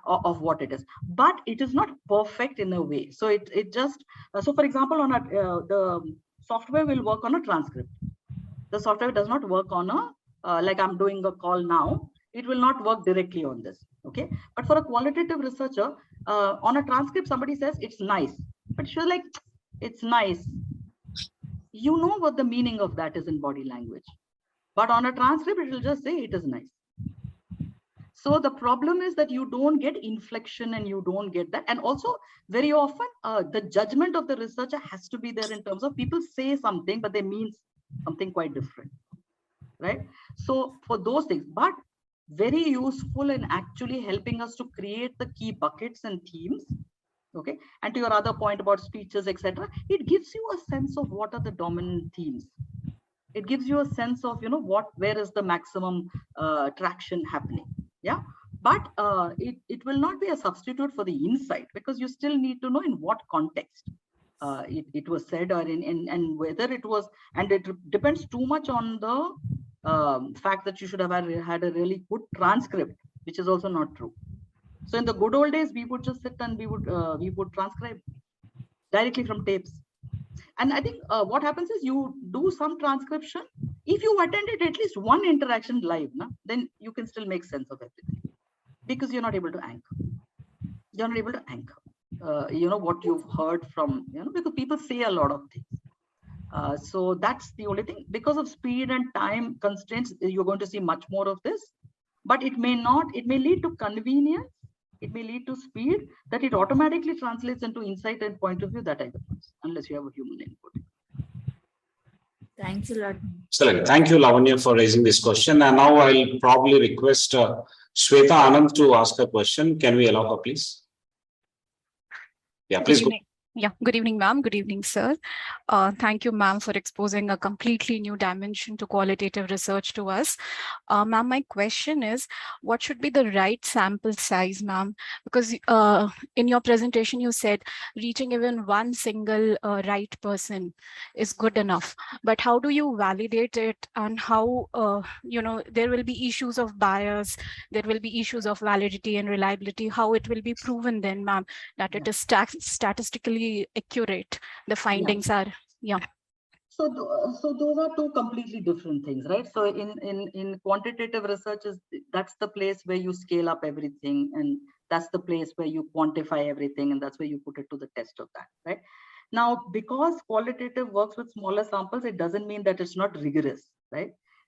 of what it is. But it is not perfect in a way. So it just so for example, on the software will work on a transcript. The software does not work on a like I'm doing a call now. It will not work directly on this. Okay, but for a qualitative researcher, on a transcript, somebody says it's nice, but you're like, it's nice. You know what the meaning of that is in body language, but on a transcript, it will just say it is nice. So the problem is that you don't get inflection and you don't get that. And also very often the judgment of the researcher has to be there in terms of people say something, but they mean something quite different, right? So for those things, but very useful in actually helping us to create the key buckets and themes. Okay. And to your other point about speeches, etc., it gives you a sense of what are the dominant themes. It gives you a sense of, where is the maximum traction happening. Yeah, but it will not be a substitute for the insight, because you still need to know in what context it was said, or and whether it was, and it depends too much on the fact that you should have had a really good transcript, which is also not true. So in the good old days, we would just sit and we would transcribe directly from tapes. And I think what happens is you do some transcription. If you attended at least one interaction live, then you can still make sense of everything, because you're not able to anchor. You're not able to anchor, what you've heard from, because people say a lot of things. So that's the only thing. Because of speed and time constraints, you're going to see much more of this, but it may not, it may lead to convenience. it may lead to speed, that it automatically translates into insight and point of view that I differs, unless you have a human input. Thanks a lot. Excellent. Thank you, Lavanya, for raising this question. And now I'll probably request Shweta Anand to ask a question. Can we allow her, please? Yeah, please go. Yeah, good evening, ma'am. Good evening, sir. Thank you, ma'am, for exposing a completely new dimension to qualitative research to us. Ma'am, my question is, what should be the right sample size, ma'am? Because in your presentation, you said reaching even one single right person is good enough. But how do you validate it, and how, there will be issues of bias, there will be issues of validity and reliability, how it will be proven then, ma'am, that it is statistically accurate, the findings are, So those are two completely different things, right? So in quantitative research, that's the place where you scale up everything, and that's the place where you quantify everything, and that's where you put it to the test of that, right? Now, because qualitative works with smaller samples, it doesn't mean that it's not rigorous, right?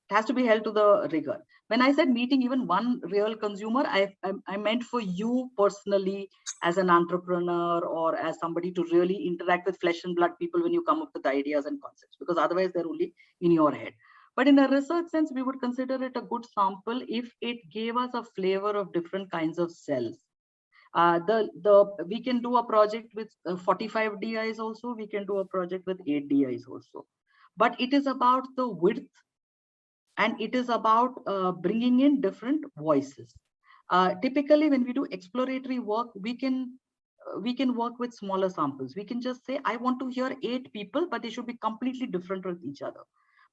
It has to be held to the rigor. When I said meeting even one real consumer, I meant for you personally as an entrepreneur or as somebody to really interact with flesh and blood people when you come up with ideas and concepts, because otherwise they're only in your head. But in a research sense, we would consider it a good sample if it gave us a flavor of different kinds of cells. We can do a project with 45 DIs also, we can do a project with 8 DIs also. But it is about the width, and it is about bringing in different voices. Typically, when we do exploratory work, we can work with smaller samples. We can just say, I want to hear 8 people, but they should be completely different with each other.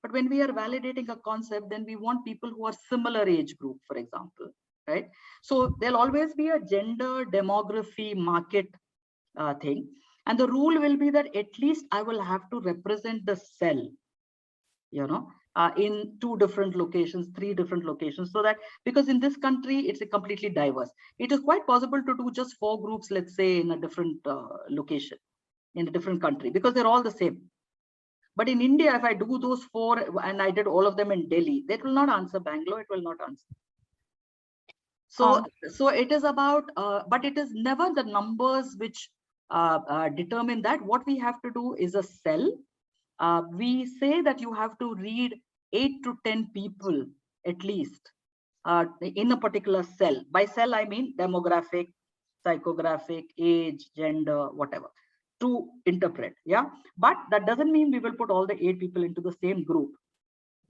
But when we are validating a concept, then we want people who are similar age group, for example, right? So there'll always be a gender, demography, market thing. And the rule will be that at least I will have to represent the cell, in 2 different locations, 3 different locations, so that, because in this country, it's a completely diverse. It is quite possible to do just 4 groups, let's say, in a different location, in a different country, because they're all the same. But in India, if I do those 4 and I did all of them in Delhi, that will not answer Bangalore, it will not answer. So it is about, but it is never the numbers which determine that. What we have to do is a cell. We say that you have to read 8 to 10 people at least in a particular cell. By cell, I mean demographic, psychographic, age, gender, whatever, to interpret. Yeah, but that doesn't mean we will put all the 8 people into the same group,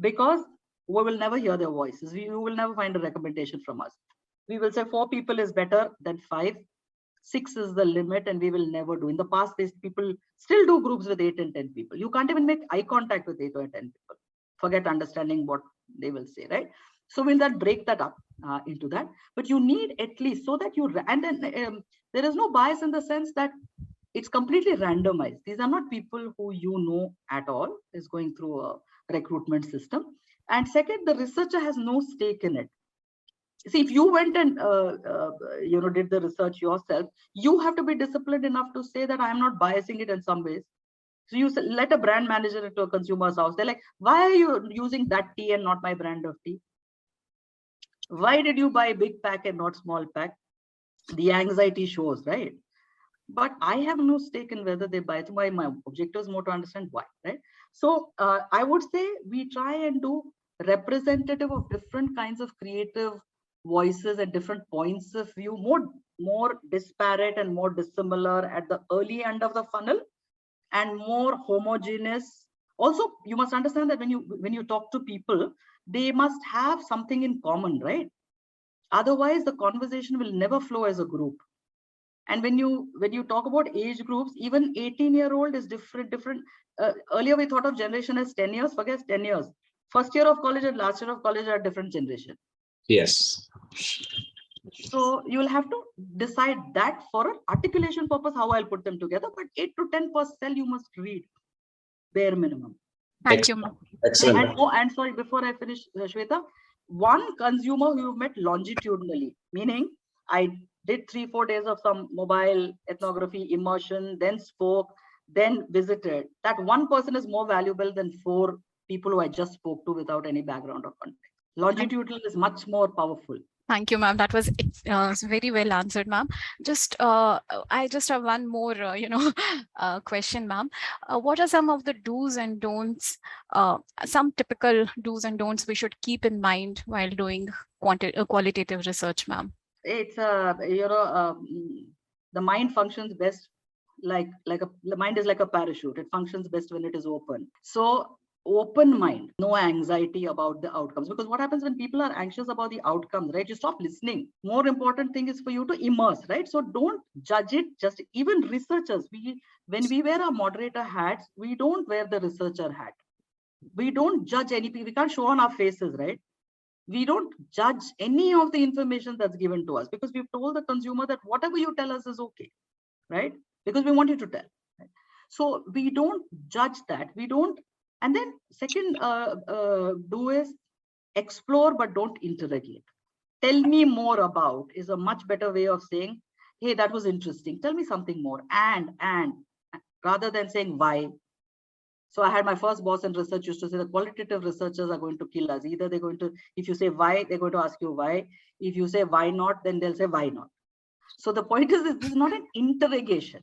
because we will never hear their voices. You will never find a recommendation from us. We will say 4 people is better than 5. 6 is the limit, and we will never do. In the past, these people still do groups with 8 and 10 people. You can't even make eye contact with 8 or 10 people. Forget understanding what they will say, right? So we'll then break that up into that. But you need at least, so that you, and then there is no bias in the sense that it's completely randomized. These are not people who you know at all, is going through a recruitment system. And second, the researcher has no stake in it. See, if you went and did the research yourself, you have to be disciplined enough to say that I am not biasing it in some ways. So you let a brand manager into a consumer's house. They're like, why are you using that tea and not my brand of tea? Why did you buy big pack and not small pack? The anxiety shows, right? But I have no stake in whether they buy it. My objective is more to understand why, right? So I would say we try and do representative of different kinds of creative voices at different points of view, more disparate and more dissimilar at the early end of the funnel, and more homogeneous. Also, you must understand that when you talk to people, they must have something in common, right? Otherwise, the conversation will never flow as a group. And when you talk about age groups, even 18-year-old is different. Earlier we thought of generation as 10 years. Forget 10 years. First year of college and last year of college are different generation. Yes. So you will have to decide that for an articulation purpose, how I'll put them together. But 8 to 10 per cell you must read, bare minimum. Thank you, ma'am. Excellent. And sorry, before I finish, Shweta, one consumer who you've met longitudinally, meaning I did 3-4 days of some mobile ethnography immersion, then spoke, then visited. That one person is more valuable than 4 people who I just spoke to without any background or context. Longitudinal is much more powerful. Thank you, ma'am. That was very well answered, ma'am. I just have one more, question, ma'am. What are some of the do's and don'ts, some typical do's and don'ts we should keep in mind while doing qualitative research, ma'am? It's the mind functions best the mind is like a parachute. It functions best when it is open. So open mind, no anxiety about the outcomes, because what happens when people are anxious about the outcomes, right? You stop listening. More important thing is for you to immerse, right? So don't judge it. Just even researchers, when we wear our moderator hats, we don't wear the researcher hat. We don't judge anything. We can't show on our faces, right? We don't judge any of the information that's given to us, because we've told the consumer that whatever you tell us is okay, right? Because we want you to tell. Right? So we don't judge that. We don't. And then second do is explore, but don't interrogate. Tell me more about is a much better way of saying, hey, that was interesting. Tell me something more. And rather than saying why. So I had my first boss in research used to say the qualitative researchers are going to kill us. Either they're going to, if you say why, they're going to ask you why. If you say why not, then they'll say why not. So the point is, this is not an interrogation.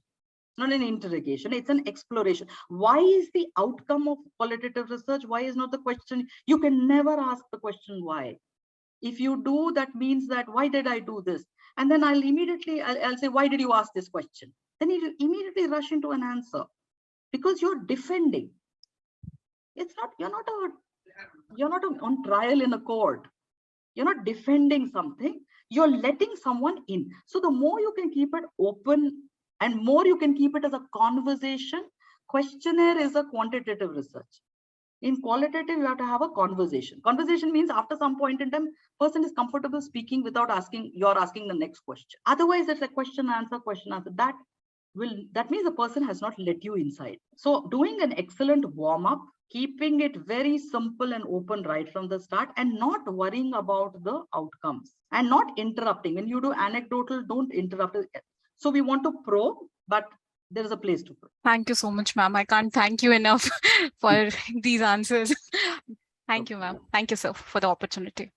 It's not an interrogation. It's an exploration. Why is the outcome of qualitative research? Why is not the question? You can never ask the question why. If you do, that means that why did I do this? And then I'll say, why did you ask this question? Then you immediately rush into an answer, because you're defending. It's not, you're not on trial in a court. You're not defending something. You're letting someone in. So the more you can keep it open and more you can keep it as a conversation, questionnaire is a quantitative research. In qualitative, you have to have a conversation. Conversation means after some point in time, person is comfortable speaking without you're asking the next question. Otherwise, it's a question, answer. That means the person has not let you inside. So doing an excellent warm-up, keeping it very simple and open right from the start, and not worrying about the outcomes and not interrupting. When you do anecdotal, don't interrupt it. So we want to probe, but there is a place to probe. Thank you so much, ma'am. I can't thank you enough for these answers. Thank you, ma'am. Thank you, sir, for the opportunity.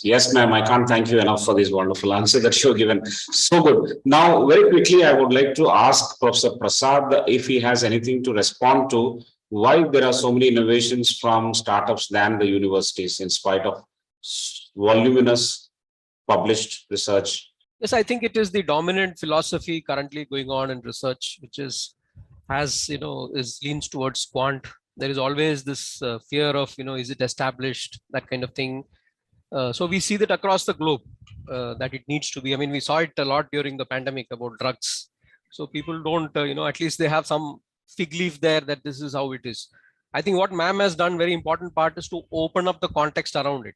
Yes, ma'am. I can't thank you enough for this wonderful answer that you've given. So good. Now, very quickly, I would like to ask Professor Prasad if he has anything to respond to why there are so many innovations from startups than the universities, in spite of voluminous published research. Yes, I think it is the dominant philosophy currently going on in research, which is leans towards quant. There is always this fear of, is it established, that kind of thing. So we see that across the globe that it needs to be. I mean, we saw it a lot during the pandemic about drugs. So people don't, at least they have some fig leaf there that this is how it is. I think what ma'am has done, very important part, is to open up the context around it.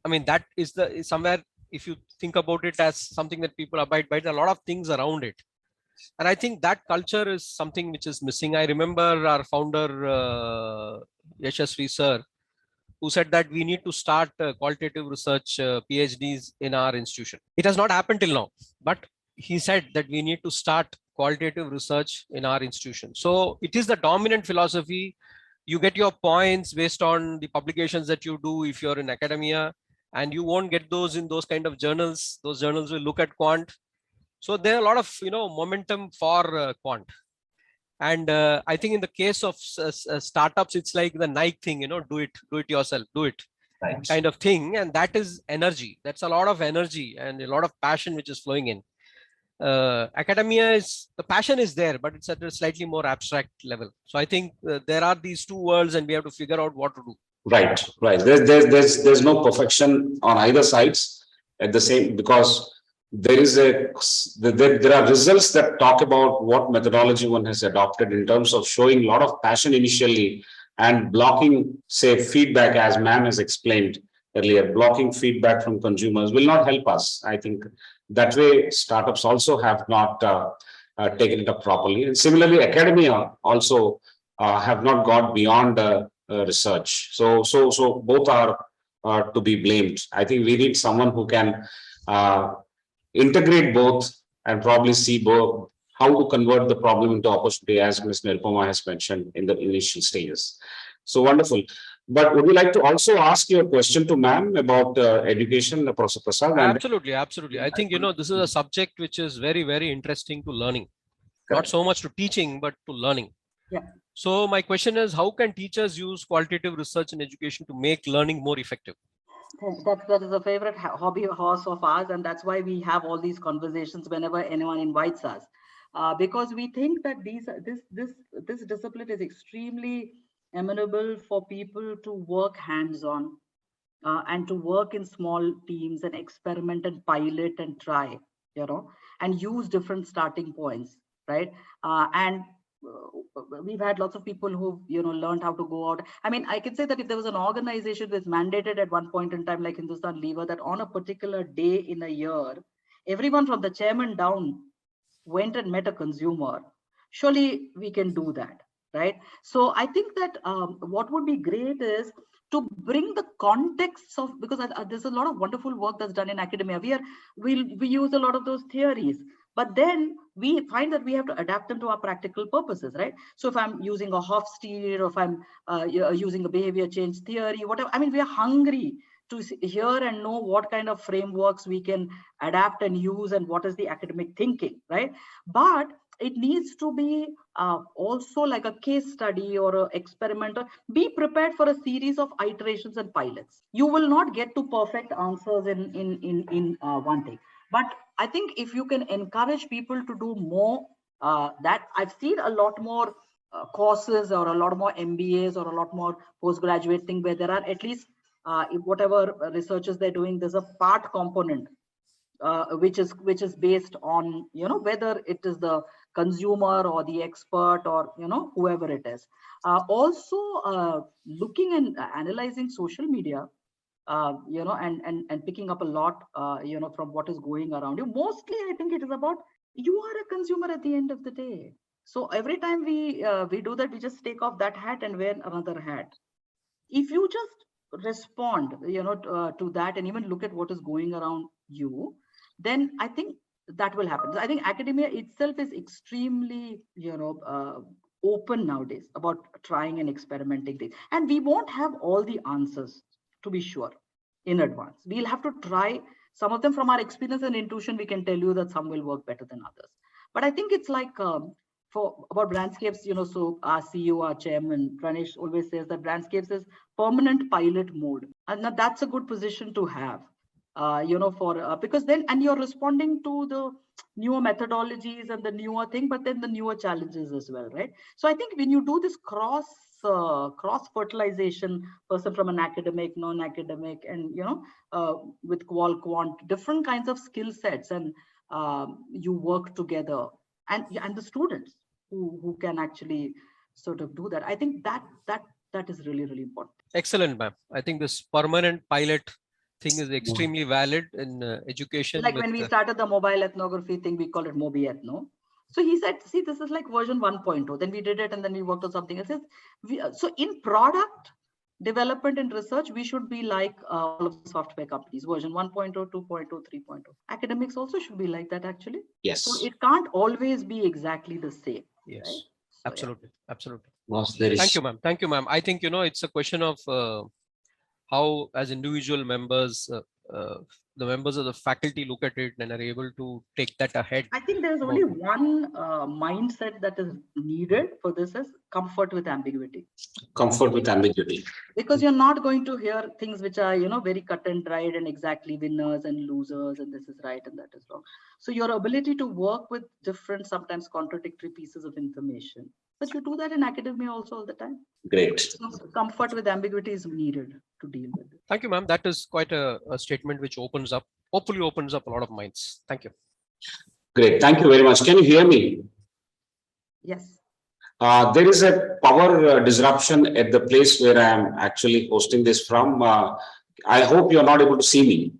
I mean, that is somewhere, if you think about it as something that people abide by, there are a lot of things around it. And I think that culture is something which is missing. I remember our founder, Yashasvi sir, who said that we need to start qualitative research PhDs in our institution. It has not happened till now, but he said that we need to start qualitative research in our institution. So it is the dominant philosophy. You get your points based on the publications that you do if you're in academia, and you won't get those in those kind of journals. Those journals will look at quant. So there are a lot of momentum for quant. And I think in the case of startups, it's like the Nike thing, do it yourself, do it, Right. kind of thing. And that is energy. That's a lot of energy and a lot of passion which is flowing in. Academia the passion is there, but it's at a slightly more abstract level. So I think there are these two worlds, and we have to figure out what to do. Right. There's no perfection on either sides at the same, because there are results that talk about what methodology one has adopted in terms of showing a lot of passion initially and blocking, say, feedback, as ma'am has explained earlier. Blocking feedback from consumers will not help us. I think that way startups also have not taken it up properly. And similarly, academia also have not got beyond research. So both are to be blamed. I think we need someone who can integrate both and probably see both, how to convert the problem into opportunity, as Ms. Nirupama has mentioned in the initial stages. So wonderful. But would you like to also ask your question to ma'am about education, Professor Prasad? And Absolutely, absolutely. I think, this is a subject which is very, very interesting to learning. Not correct. so much to teaching, but to learning. Yeah. So my question is, how can teachers use qualitative research in education to make learning more effective? That is a favorite hobby horse of ours, and that's why we have all these conversations whenever anyone invites us, because we think that this discipline is extremely amenable for people to work hands-on, and to work in small teams and experiment and pilot and try, and use different starting points, right? And we've had lots of people who've learned how to go out. I mean, I can say that if there was an organization which mandated at one point in time, like Hindustan Lever, that on a particular day in a year, everyone from the chairman down went and met a consumer, surely we can do that, right? So I think that what would be great is to bring the contexts of, because there's a lot of wonderful work that's done in academia. We use a lot of those theories, but then we find that we have to adapt them to our practical purposes, right? So if I'm using a Hofstede, or if I'm using a behavior change theory, whatever, I mean, we are hungry to hear and know what kind of frameworks we can adapt and use, and what is the academic thinking, right? But it needs to be also like a case study or an experiment. Be prepared for a series of iterations and pilots. You will not get to perfect answers in one thing. But I think if you can encourage people to do more, that I've seen a lot more courses, or a lot more MBAs, or a lot more postgraduate thing, where there are at least whatever researches they're doing, there's a part component which is based on whether it is the consumer or the expert, or whoever it is. Also looking and analyzing social media, and picking up a lot from what is going around you. Mostly I think it is about, you are a consumer at the end of the day. So every time we do that, we just take off that hat and wear another hat. If you just respond to that, and even look at what is going around you, then I think that will happen. So I think academia itself is extremely open nowadays about trying and experimenting things, and we won't have all the answers, to be sure, in advance. We'll have to try some of them. From our experience and intuition, we can tell you that some will work better than others. But I think it's like about Brandscapes, so our CEO, our chairman, Pranesh, always says that Brandscapes is permanent pilot mode. And that's a good position to have, because then, and you're responding to the newer methodologies and the newer thing, but then the newer challenges as well, right? So I think when you do this cross fertilization, person from an academic, non-academic, and with qual quant, different kinds of skill sets, and you work together, and the students who can actually sort of do that. I think that is really, really important. Excellent, ma'am. I think this permanent pilot thing is extremely valid in education. Like when we started the mobile ethnography thing, we call it Mobi Ethno. So he said, see, this is like version 1.0. Then we did it, and then we worked on something else. So in product development and research, we should be like all of the software companies, version 1.0, 2.0, 3.0. Academics also should be like that, actually. Yes. So it can't always be exactly the same. Yes, right? So, absolutely. Yeah. Absolutely. Thank you, ma'am. Thank you, ma'am. I think, it's a question of how, as individual members, the members of the faculty look at it and are able to take that ahead. I think there's only one mindset that is needed for this, is comfort with ambiguity. Comfort with ambiguity. Because you're not going to hear things which are, very cut and dried and exactly winners and losers, and this is right and that is wrong. So your ability to work with different, sometimes contradictory pieces of information, but you do that in academia also all the time. Great. So comfort with ambiguity is needed to deal with it. Thank you, ma'am. That is quite a statement which hopefully opens up a lot of minds. Thank you. Great. Thank you very much. Can you hear me? Yes. There is a power disruption at the place where I am actually hosting this from. I hope you're not able to see me.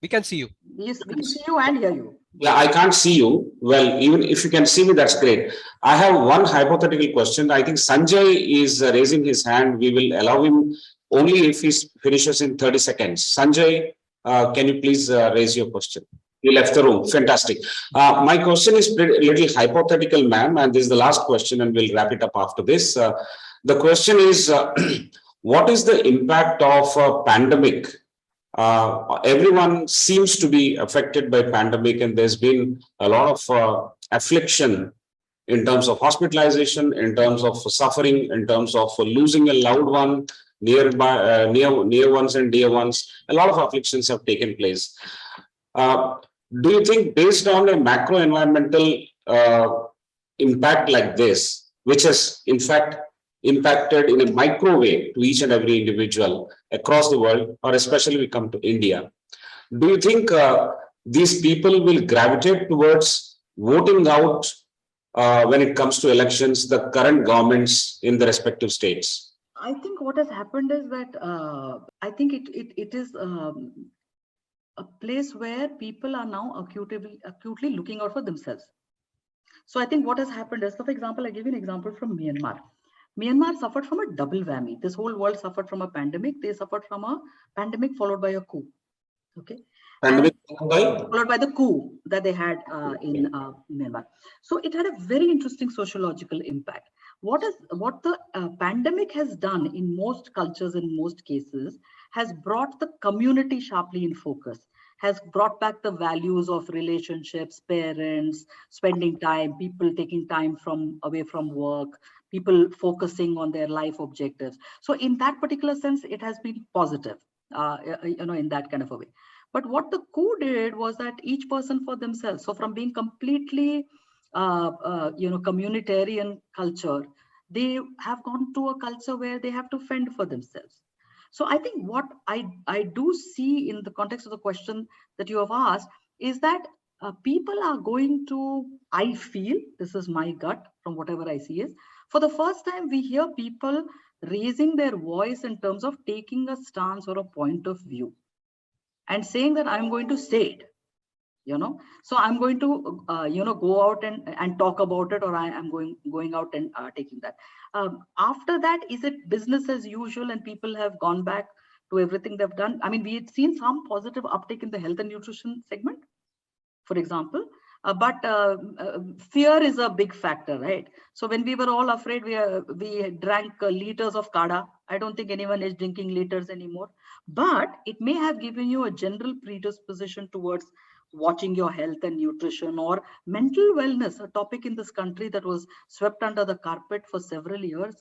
We can see you. Yes, we can see you and hear you. Yeah, I can't see you. Well, even if you can see me, that's great. I have one hypothetical question. I think Sanjay is raising his hand. We will allow him only if he finishes in 30 seconds. Sanjay, can you please raise your question? You left the room. Fantastic. My question is a little hypothetical, ma'am, and this is the last question, and we'll wrap it up after this. The question is, what is the impact of a pandemic? Everyone seems to be affected by pandemic, and there's been a lot of affliction in terms of hospitalization, in terms of suffering, in terms of losing a loved one, nearby, near ones and dear ones. A lot of afflictions have taken place. Do you think, based on a macro environmental impact like this, which has in fact impacted in a micro way to each and every individual across the world, or especially we come to India, do you think these people will gravitate towards voting out when it comes to elections, the current governments in the respective states? I think what has happened is that I think it is a place where people are now acutely looking out for themselves. So I think what has happened is, so for example, I give you an example from Myanmar. Myanmar suffered from a double whammy. This whole world suffered from a pandemic. They suffered from a pandemic followed by a coup. Okay. Pandemic followed by the coup that they had in Myanmar. So it had a very interesting sociological impact. What the pandemic has done in most cultures, in most cases, has brought the community sharply in focus, has brought back the values of relationships, parents, spending time, people taking time away from work, people focusing on their life objectives. So in that particular sense, it has been positive, in that kind of a way. But what the coup did was that each person for themselves. So from being completely, communitarian culture, they have gone to a culture where they have to fend for themselves. So I think what I do see in the context of the question that you have asked is that people are going to, I feel, this is my gut from whatever I see, is for the first time we hear people raising their voice in terms of taking a stance or a point of view and saying that I'm going to say it, so I'm going to, go out and talk about it, or I am going out and taking that. After that, is it business as usual and people have gone back to everything they've done? I mean, we had seen some positive uptake in the health and nutrition segment, for example, but fear is a big factor, right? So when we were all afraid, we drank liters of kada. I don't think anyone is drinking liters anymore, but it may have given you a general predisposition towards watching your health and nutrition, or mental wellness, a topic in this country that was swept under the carpet for several years.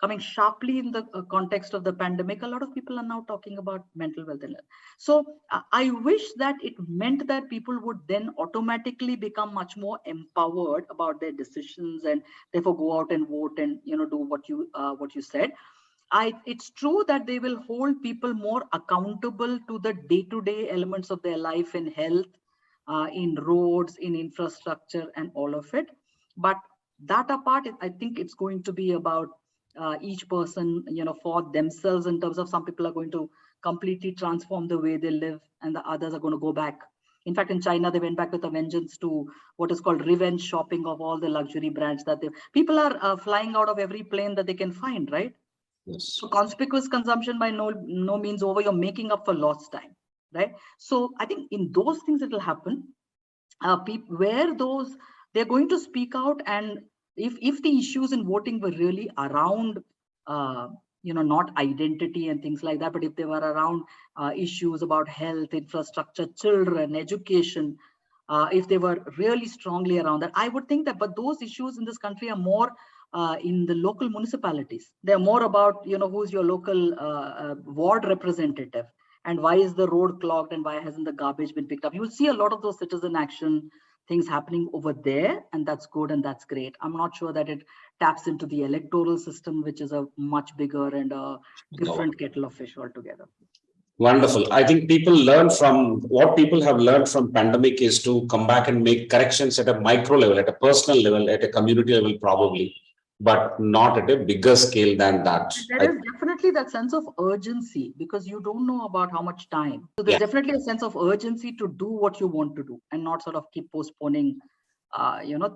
Coming sharply in the context of the pandemic, a lot of people are now talking about mental health. So I wish that it meant that people would then automatically become much more empowered about their decisions and therefore go out and vote and do what you said. It's true that they will hold people more accountable to the day-to-day elements of their life in health, in roads, in infrastructure, and all of it. But that apart, I think it's going to be about each person, for themselves, in terms of some people are going to completely transform the way they live, and the others are going to go back. In fact, in China, they went back with a vengeance to what is called revenge shopping of all the luxury brands that people are flying out of every plane that they can find, right? Yes. So conspicuous consumption by no means over. You're making up for lost time, right? So I think in those things it will happen. Where they're going to speak out, and if the issues in voting were really around, not identity and things like that, but if they were around issues about health, infrastructure, children, education, if they were really strongly around that, I would think that. But those issues in this country are more in the local municipalities. They're more about, who's your local ward representative, and why is the road clogged, and why hasn't the garbage been picked up. You will see a lot of those citizen action things happening over there, and that's good and that's great. I'm not sure that it taps into the electoral system, which is a much bigger and a different kettle of fish altogether. Wonderful. I think people have learned from pandemic is to come back and make corrections at a micro level, at a personal level, at a community level, probably, but not at a bigger scale than that. There is definitely that sense of urgency, because you don't know about how much time. So there's definitely a sense of urgency to do what you want to do and not sort of keep postponing,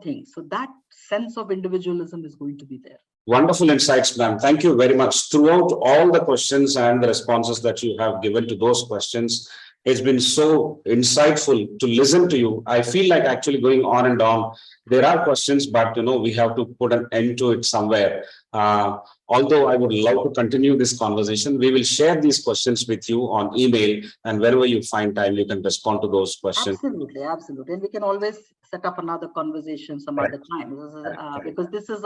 things. So that sense of individualism is going to be there. Wonderful insights, ma'am. Thank you very much. Throughout all the questions and the responses that you have given to those questions, It's been so insightful to listen to you. I feel like actually going on and on. There are questions, but we have to put an end to it somewhere. Although I would love to continue this conversation, we will share these questions with you on email, and wherever you find time, you can respond to those questions. Absolutely, absolutely. And we can always set up another conversation some Correct. other time. Correct. Because this is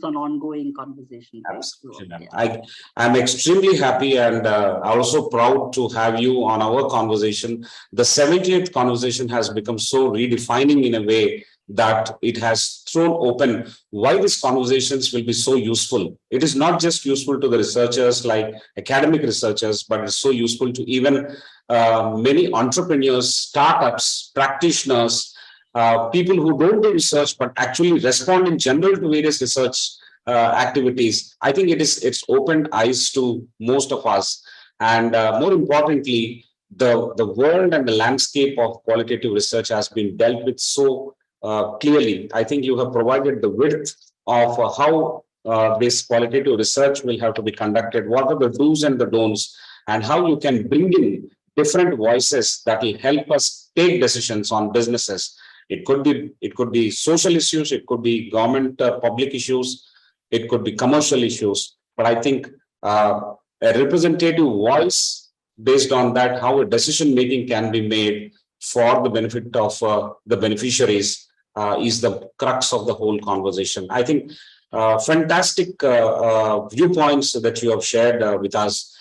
an ongoing conversation. Absolutely. So, yeah. I'm extremely happy and also proud to have you on our conversation. The 70th conversation has become so redefining in a way that it has thrown open why these conversations will be so useful. It is not just useful to the researchers like academic researchers, but it's so useful to even many entrepreneurs, startups, practitioners, people who don't do research but actually respond in general to various research activities. I think it's opened eyes to most of us, and more importantly, the world and the landscape of qualitative research has been dealt with so clearly. I think you have provided the width of how this qualitative research will have to be conducted, what are the do's and the don'ts, and how you can bring in different voices that will help us take decisions on businesses. It could be social issues, it could be government public issues, it could be commercial issues. But I think a representative voice based on that, how a decision making can be made for the benefit of the beneficiaries is the crux of the whole conversation. I think fantastic viewpoints that you have shared with us.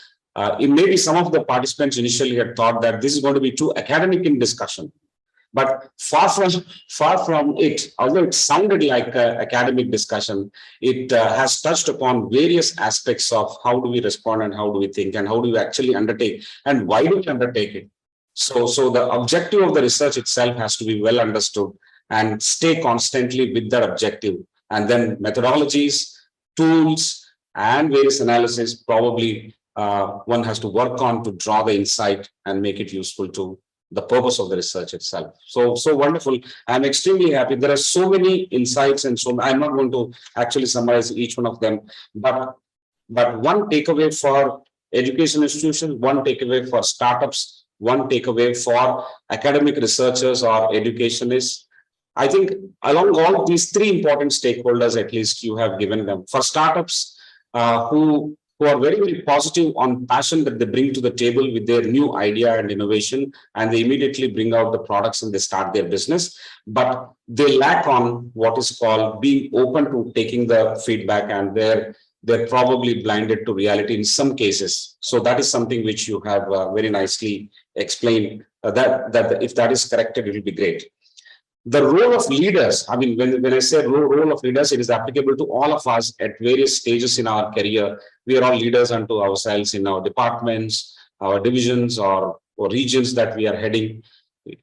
Maybe some of the participants initially had thought that this is going to be too academic in discussion. But far from it, although it sounded like an academic discussion, it has touched upon various aspects of how do we respond and how do we think and how do we actually undertake and why do we undertake it. So the objective of the research itself has to be well understood and stay constantly with that objective. And then methodologies, tools, and various analysis probably one has to work on to draw the insight and make it useful to the purpose of the research itself. So wonderful. I'm extremely happy. There are so many insights, and so I'm not going to actually summarize each one of them, but one takeaway for education institutions, one takeaway for startups, one takeaway for academic researchers or educationists. I think along all these three important stakeholders, at least you have given them. For startups who are very, very positive on passion that they bring to the table with their new idea and innovation, and they immediately bring out the products and they start their business. But they lack on what is called being open to taking the feedback, and they're probably blinded to reality in some cases. So that is something which you have very nicely explained. That if that is corrected, it will be great. The role of leaders, I mean, when I say role of leaders, it is applicable to all of us at various stages in our career. We are all leaders unto ourselves in our departments, our divisions, or regions that we are heading,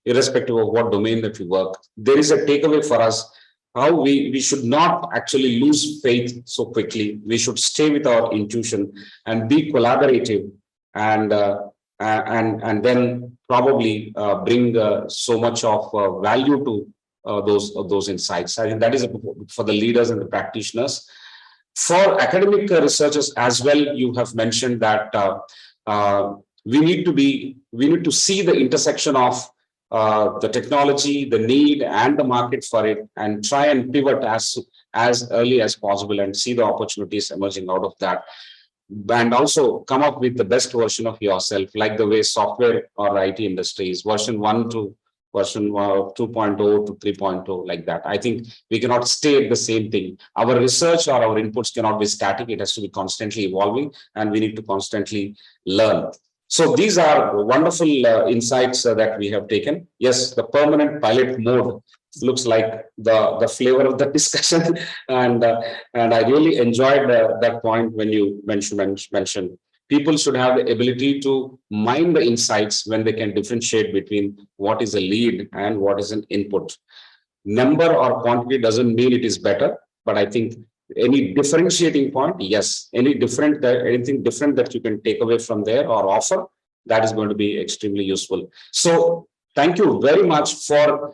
irrespective of what domain that we work. There is a takeaway for us, how we should not actually lose faith so quickly. We should stay with our intuition and be collaborative, and then probably bring so much of value to those insights. I think that is for the leaders and the practitioners. For academic researchers as well, you have mentioned that we need to see the intersection of the technology, the need, and the market for it, and try and pivot as early as possible and see the opportunities emerging out of that. And also come up with the best version of yourself, like the way software or IT industries, version 1 to version 2.0 to 3.0, like that. I think we cannot stay at the same thing. Our research or our inputs cannot be static. It has to be constantly evolving, and we need to constantly learn. So these are wonderful insights that we have taken. Yes, the permanent pilot mode looks like the flavor of the discussion, and I really enjoyed that point when you mentioned people should have the ability to mine the insights when they can differentiate between what is a lead and what is an input. Number or quantity doesn't mean it is better, but I think any differentiating point, yes, anything different that you can take away from there or offer, that is going to be extremely useful. So thank you very much for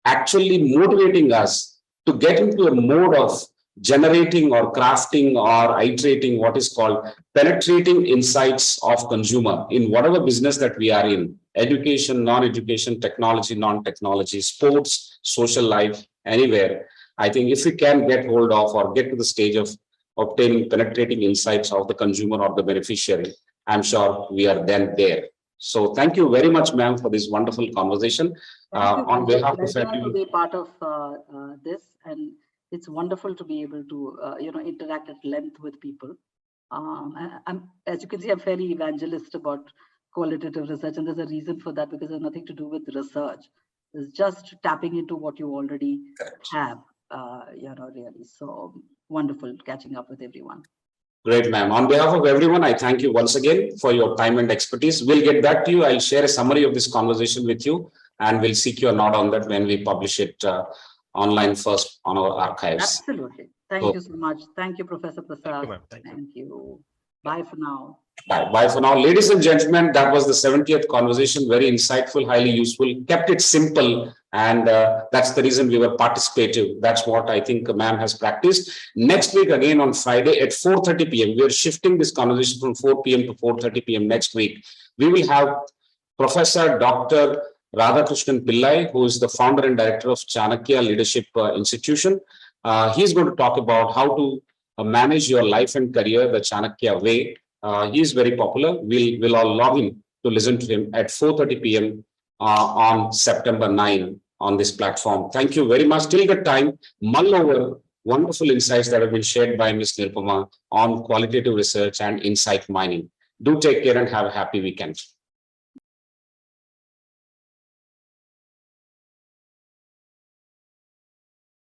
actually motivating us to get into a mode of generating or crafting or iterating what is called penetrating insights of consumer in whatever business that we are in, education, non-education, technology, non-technology, sports, social life, anywhere. I think if we can get hold of or get to the stage of obtaining penetrating insights of the consumer or the beneficiary, I'm sure we are then there. So thank you very much, ma'am, for this wonderful conversation. On behalf of to be part of this, and it's wonderful to be able to interact at length with people. I'm, as you can see, I'm fairly evangelist about qualitative research, and there's a reason for that, because there's nothing to do with research. It's just tapping into what you already have, really. So wonderful catching up with everyone. Great, ma'am. On behalf of everyone, I thank you once again for your time and expertise. We'll get back to you. I'll share a summary of this conversation with you, and we'll seek your nod on that when we publish it online first on our archives. Absolutely. Thank you so much. Thank you, Professor Prasad. Thank you. Thank you. Bye for now. Bye for now. Ladies and gentlemen, that was the 70th conversation. Very insightful, highly useful, kept it simple. And that's the reason we were participative. That's what I think ma'am has practiced. Next week, again on Friday at 4:30 p.m., we are shifting this conversation from 4 p.m. to 4:30 p.m. next week. We will have Professor Dr. Radhakrishnan Pillai, who is the founder and director of Chanakya Leadership Institution. He's going to talk about how to manage your life and career the Chanakya way. He is very popular. We'll all log in to listen to him at 4:30 p.m. On September 9 on this platform. Thank you very much. Till the time, mull over wonderful insights that have been shared by Ms. Nirupama on qualitative research and insight mining. Do take care and have a happy weekend.